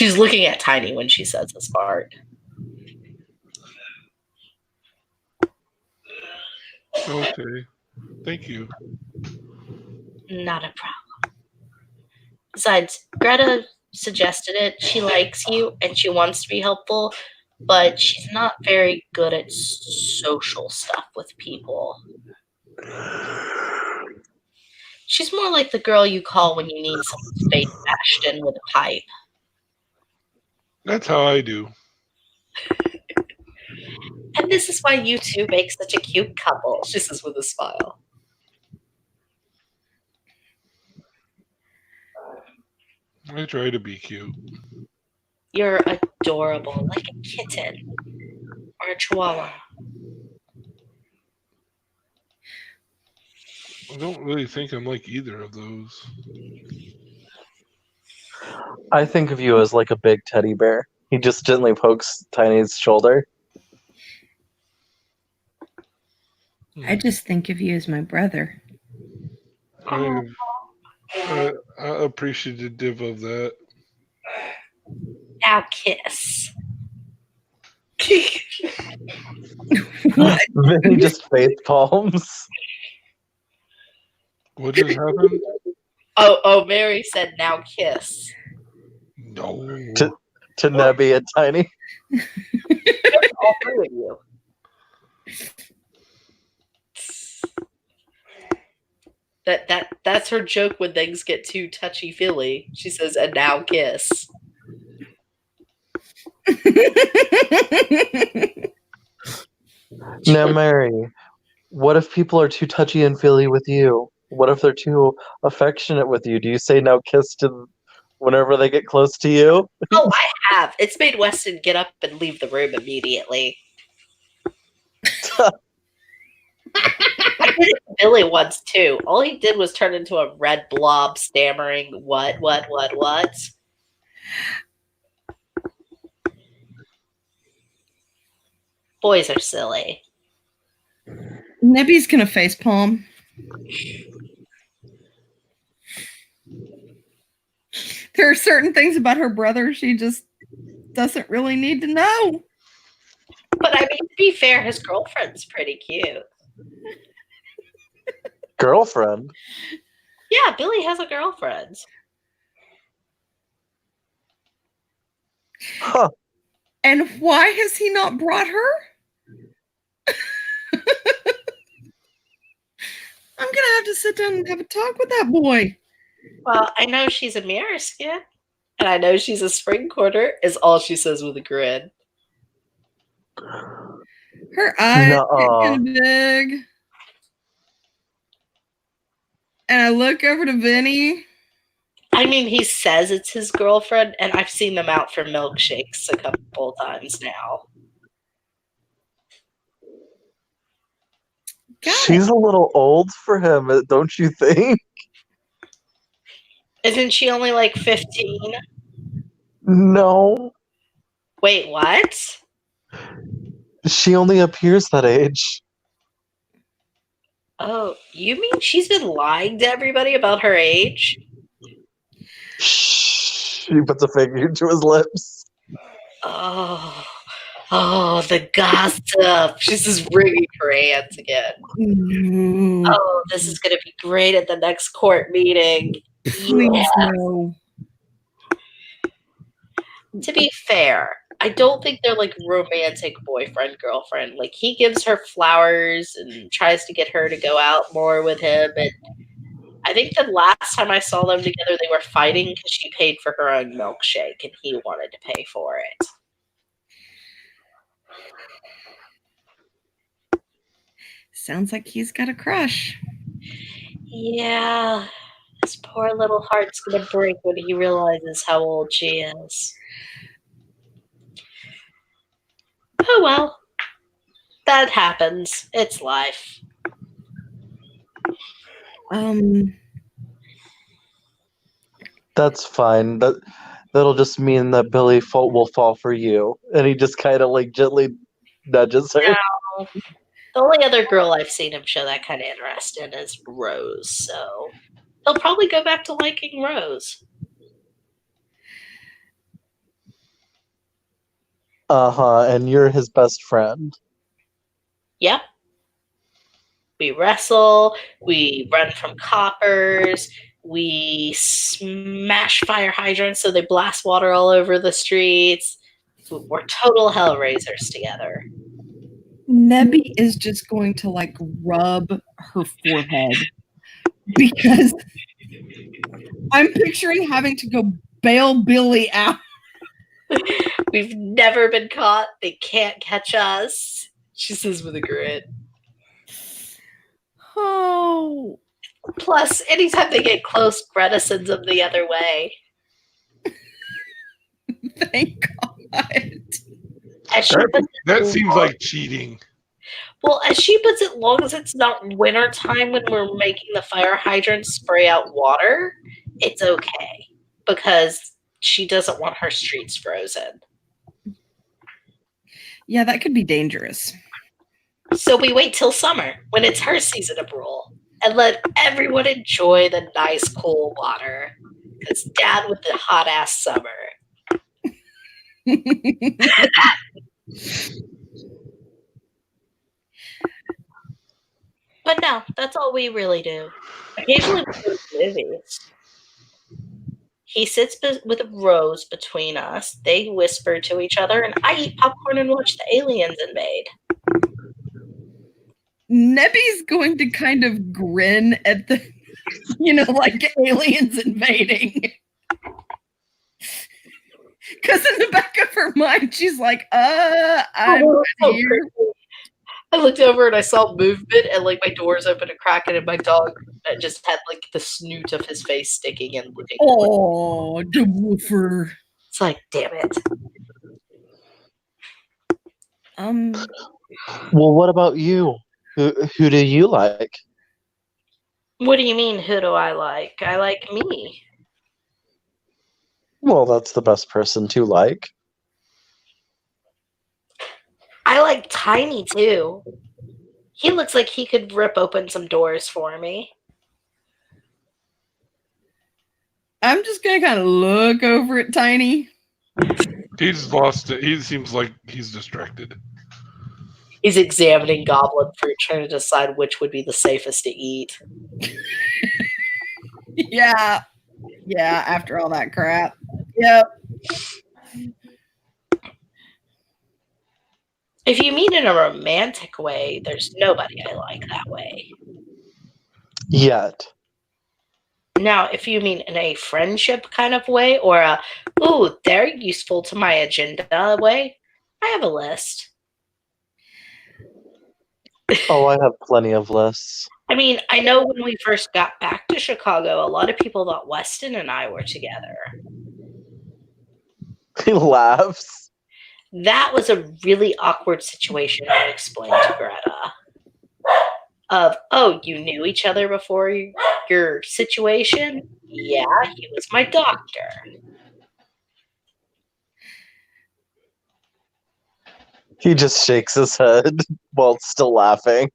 She's looking at Tiny when she says this part. Okay. Thank you. Not a problem. Besides, Greta suggested it. She likes you and she wants to be helpful, but she's not very good at social stuff with people. She's more like the girl you call when you need someone's face bashed in with a pipe. That's how I do. And this is why you two make such a cute couple, she says with a smile. I try to be cute. You're adorable, like a kitten or a chihuahua. I don't really think I'm like either of those. I think of you as like a big teddy bear. He just gently pokes Tiny's shoulder. I just think of you as my brother. I'm appreciative of that. Now kiss. Then he just face palms. What just happened? Oh, Mary said now kiss. No. To Nebby and Tiny. All three of you. That's her joke when things get too touchy-feely. She says, and now kiss. Now, Mary, what if people are too touchy and feely with you? What if they're too affectionate with you? Do you say now kiss to whenever they get close to you? Oh, I have. It's made Weston get up and leave the room immediately. I did it to Billy once too. All he did was turn into a red blob stammering, what? Boys are silly. Nebby's gonna facepalm. There are certain things about her brother she just doesn't really need to know. But I mean, to be fair, his girlfriend's pretty cute. Girlfriend? Yeah, Billy has a girlfriend. Huh. And why has he not brought her? I'm gonna have to sit down and have a talk with that boy. Well, I know she's a mirror skin, and I know she's a spring quarter, is all she says with a grin. Her eyes get kind of big. And I look over to Vinny. I mean, he says it's his girlfriend, and I've seen them out for milkshakes a couple times now. She's a little old for him, don't you think? Isn't she only like 15? No. Wait, what? She only appears that age. Oh, you mean she's been lying to everybody about her age? Shh. He puts a finger to his lips. Oh, the gossip. She's just wringing her hands again. Mm. Oh, this is going to be great at the next court meeting. Please no. To be fair, I don't think they're like romantic boyfriend girlfriend. Like he gives her flowers and tries to get her to go out more with him. And I think the last time I saw them together, they were fighting because she paid for her own milkshake and he wanted to pay for it. Sounds like he's got a crush. Yeah, his poor little heart's gonna break when he realizes how old she is. Oh well, that happens. It's life. That's fine. That'll just mean that Billy will fall for you, and he just kind of like gently nudges her. No. The only other girl I've seen him show that kind of interest in is Rose, so he'll probably go back to liking Rose. And you're his best friend. Yep. We wrestle, we run from coppers, we smash fire hydrants so they blast water all over the streets. We're total hellraisers together. Nebby is just going to like rub her forehead because I'm picturing having to go bail Billy out. We've never been caught. They can't catch us. She says with a grin. Oh, Plus, anytime they get close, Greta sends them the other way. thank God. As she puts That it, seems like cheating. well, as she puts it, long as it's not winter time when we're making the fire hydrants spray out water, it's okay because she doesn't want her streets frozen. Yeah, that could be dangerous. So we wait till summer when it's her season of rule and let everyone enjoy the nice cool water because Dad with the hot ass summer. But no, that's all we really do. Occasionally we go to movies. He sits with a rose between us. They whisper to each other, and I eat popcorn and watch the aliens invade. Nebby's going to kind of grin at the, like aliens invading. Because in the back of her mind, she's like, I'm here. I looked over and I saw movement, and like my doors open and cracking, and my dog just had like the snoot of his face sticking and looking. Oh, the woofer. It's like, damn it. Well, what about you? Who do you like? What do you mean, who do I like? I like me. Well, that's the best person to like. I like Tiny, too. He looks like he could rip open some doors for me. I'm just going to kind of look over at Tiny. He's lost it. He seems like he's distracted. He's examining goblin fruit, trying to decide which would be the safest to eat. Yeah, after all that crap. Yep. If you mean in a romantic way, there's nobody I like that way. Yet. Now, if you mean in a friendship kind of way, or a, ooh, they're useful to my agenda way, I have a list. Oh, I have plenty of lists. I mean, I know when we first got back to Chicago, a lot of people thought Weston and I were together. He laughs. That was a really awkward situation I explained to Greta. Of, oh, you knew each other before your situation? Yeah, he was my doctor. He just shakes his head while still laughing.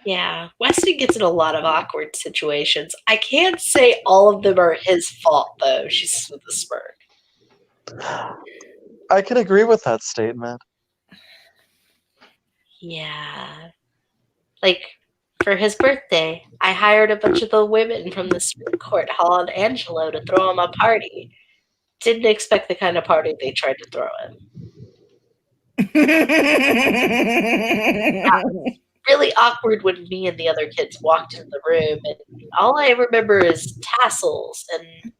Yeah, Weston gets in a lot of awkward situations. I can't say all of them are his fault, though, she says with a smirk. I can agree with that statement. Yeah. Like, for his birthday, I hired a bunch of the women from the Supreme Court Hall and Angelo to throw him a party. Didn't expect the kind of party they tried to throw him. Really awkward when me and the other kids walked into the room, and all I remember is tassels and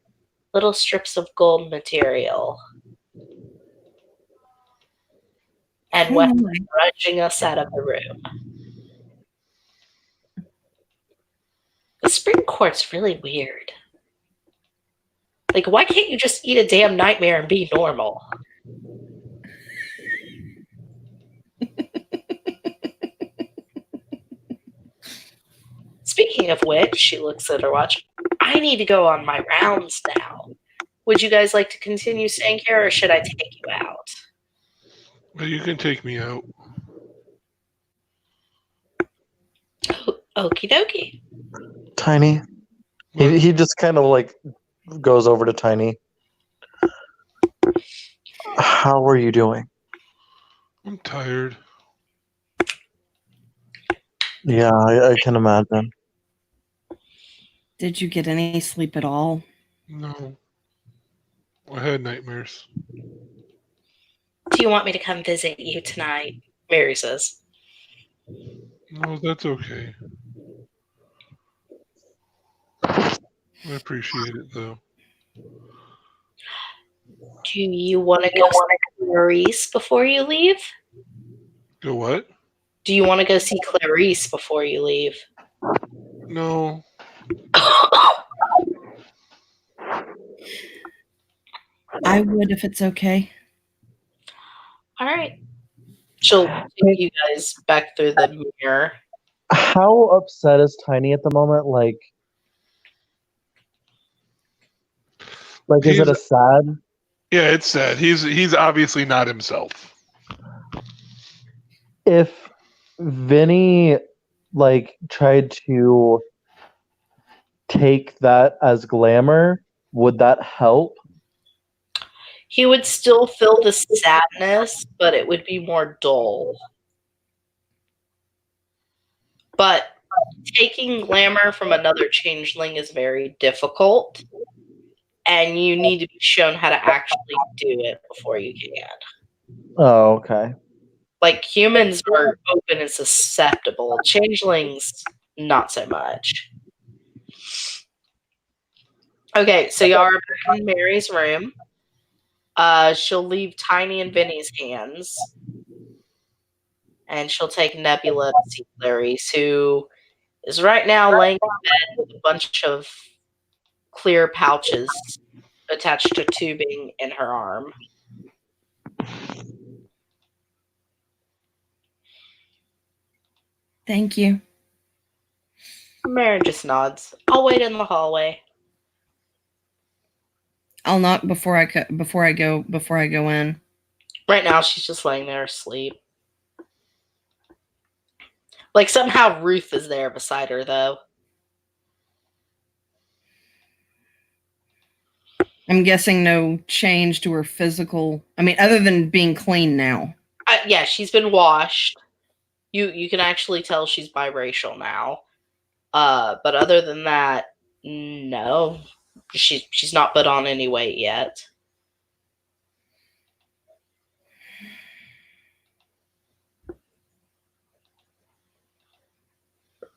little strips of gold material. And Weston rushing us out of the room. The Supreme Court's really weird. Like, why can't you just eat a damn nightmare and be normal? Speaking of which, she looks at her watch. I need to go on my rounds now. Would you guys like to continue staying here, or should I take you out? But you can take me out. Okie dokie. Tiny. He just kind of like goes over to Tiny. How are you doing? I'm tired. Yeah, I can imagine. Did you get any sleep at all? No. I had nightmares. Do you want me to come visit you tonight? Mary says. No, that's okay. I appreciate it, though. Do you want to go see Clarice before you leave? Go what? Do you want to go see Clarice before you leave? No. I would if it's okay. All right. She'll take you guys back through the mirror. How upset is Tiny at the moment? Like is it a sad? Yeah, it's sad. He's obviously not himself. If Vinny tried to take that as glamour, would that help? He would still feel the sadness, but it would be more dull. But taking glamour from another changeling is very difficult, and you need to be shown how to actually do it before you can. Oh, okay. Like, humans are open and susceptible. Changelings, not so much. Okay, so y'all are back in Mary's room. She'll leave Tiny in Vinny's hands. And she'll take Nebula to see Clarice, who is right now laying in bed with a bunch of clear pouches attached to tubing in her arm. Thank you. Mary just nods. I'll wait in the hallway. I'll knock before I go in. Right now, she's just laying there asleep. Like, somehow Ruth is there beside her, though. I'm guessing no change to her physical. I mean, other than being clean now. Yeah, she's been washed. You can actually tell she's biracial now. But other than that, no. She's not put on any weight yet.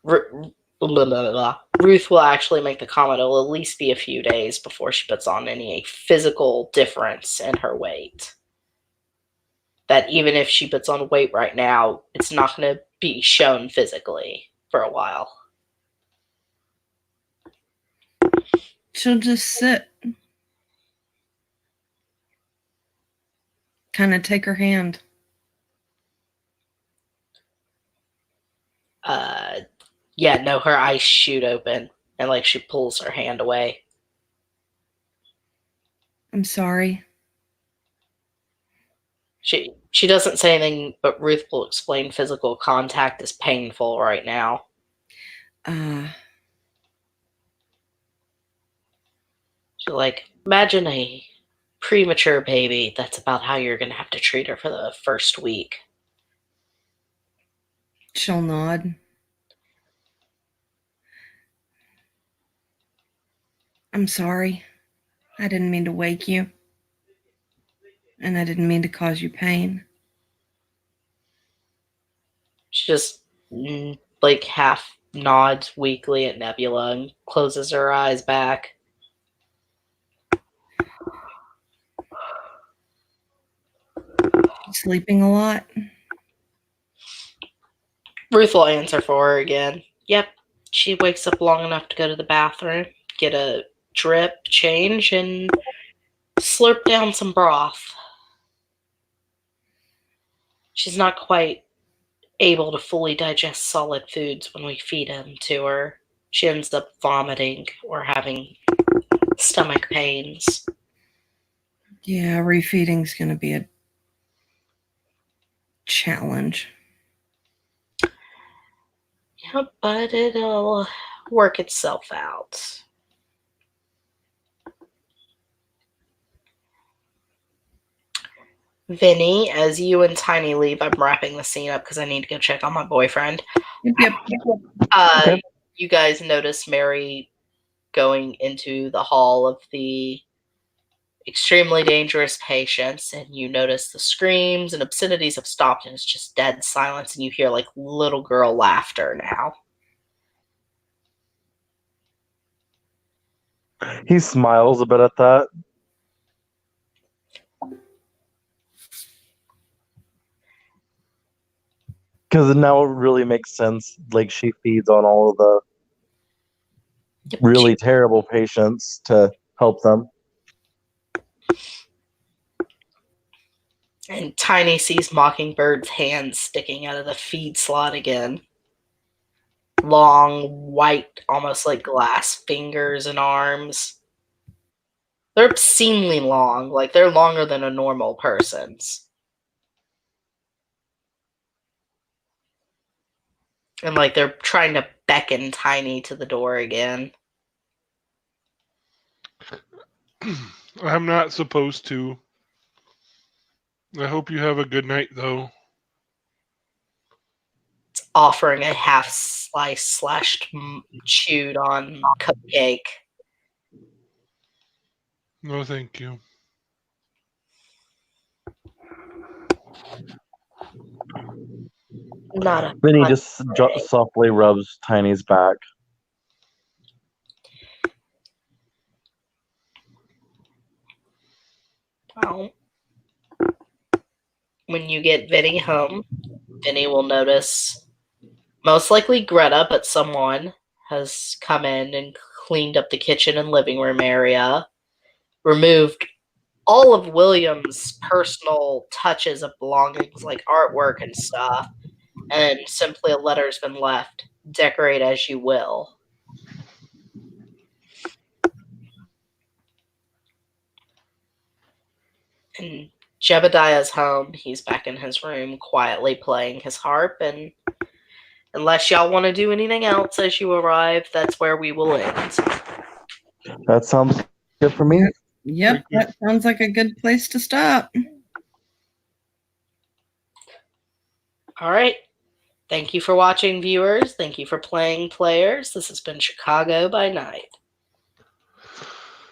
Ruth will actually make the comment it'll at least be a few days before she puts on any physical difference in her weight. That even if she puts on weight right now, it's not going to be shown physically for a while. She'll just sit. Kind of take her hand. Yeah, no, her eyes shoot open and she pulls her hand away. I'm sorry. She doesn't say anything, but Ruth will explain physical contact is painful right now. She's like, imagine a premature baby. That's about how you're going to have to treat her for the first week. She'll nod. I'm sorry. I didn't mean to wake you. And I didn't mean to cause you pain. She just half nods weakly at Nebula and closes her eyes back. Sleeping a lot? Ruth will answer for her again. Yep, she wakes up long enough to go to the bathroom, get a drip, change, and slurp down some broth. She's not quite able to fully digest solid foods when we feed them to her. She ends up vomiting or having stomach pains. Yeah, refeeding's going to be a challenge. Yeah, but it'll work itself out. Vinny, as you and Tiny leave, I'm wrapping the scene up because I need to go check on my boyfriend. Yep. Okay. You guys notice Mary going into the hall of the extremely dangerous patients, and you notice the screams and obscenities have stopped, and it's just dead silence, and you hear like little girl laughter now. He smiles a bit at that. Because now it really makes sense. Like, she feeds on all of the really terrible patients to help them. And Tiny sees Mockingbird's hands sticking out of the feed slot again. Long, white, almost like glass fingers and arms. They're obscenely long, like they're longer than a normal person's. And like they're trying to beckon Tiny to the door again. I'm not supposed to. I hope you have a good night, though. It's offering a half sliced, slashed, chewed on cupcake. No, thank you. Not a. Then he just softly rubs Tiny's back. Well, when you get Vinny home, Vinny will notice most likely Greta, but someone has come in and cleaned up the kitchen and living room area, removed all of William's personal touches of belongings like artwork and stuff, and simply a letter's been left. Decorate as you will. And Jebediah's home. He's back in his room quietly playing his harp, and unless y'all want to do anything else as you arrive, that's where we will end. That sounds good for me. Yep, that sounds like a good place to stop. All right. Thank you for watching, viewers. Thank you for playing, players. This has been Chicago by Night.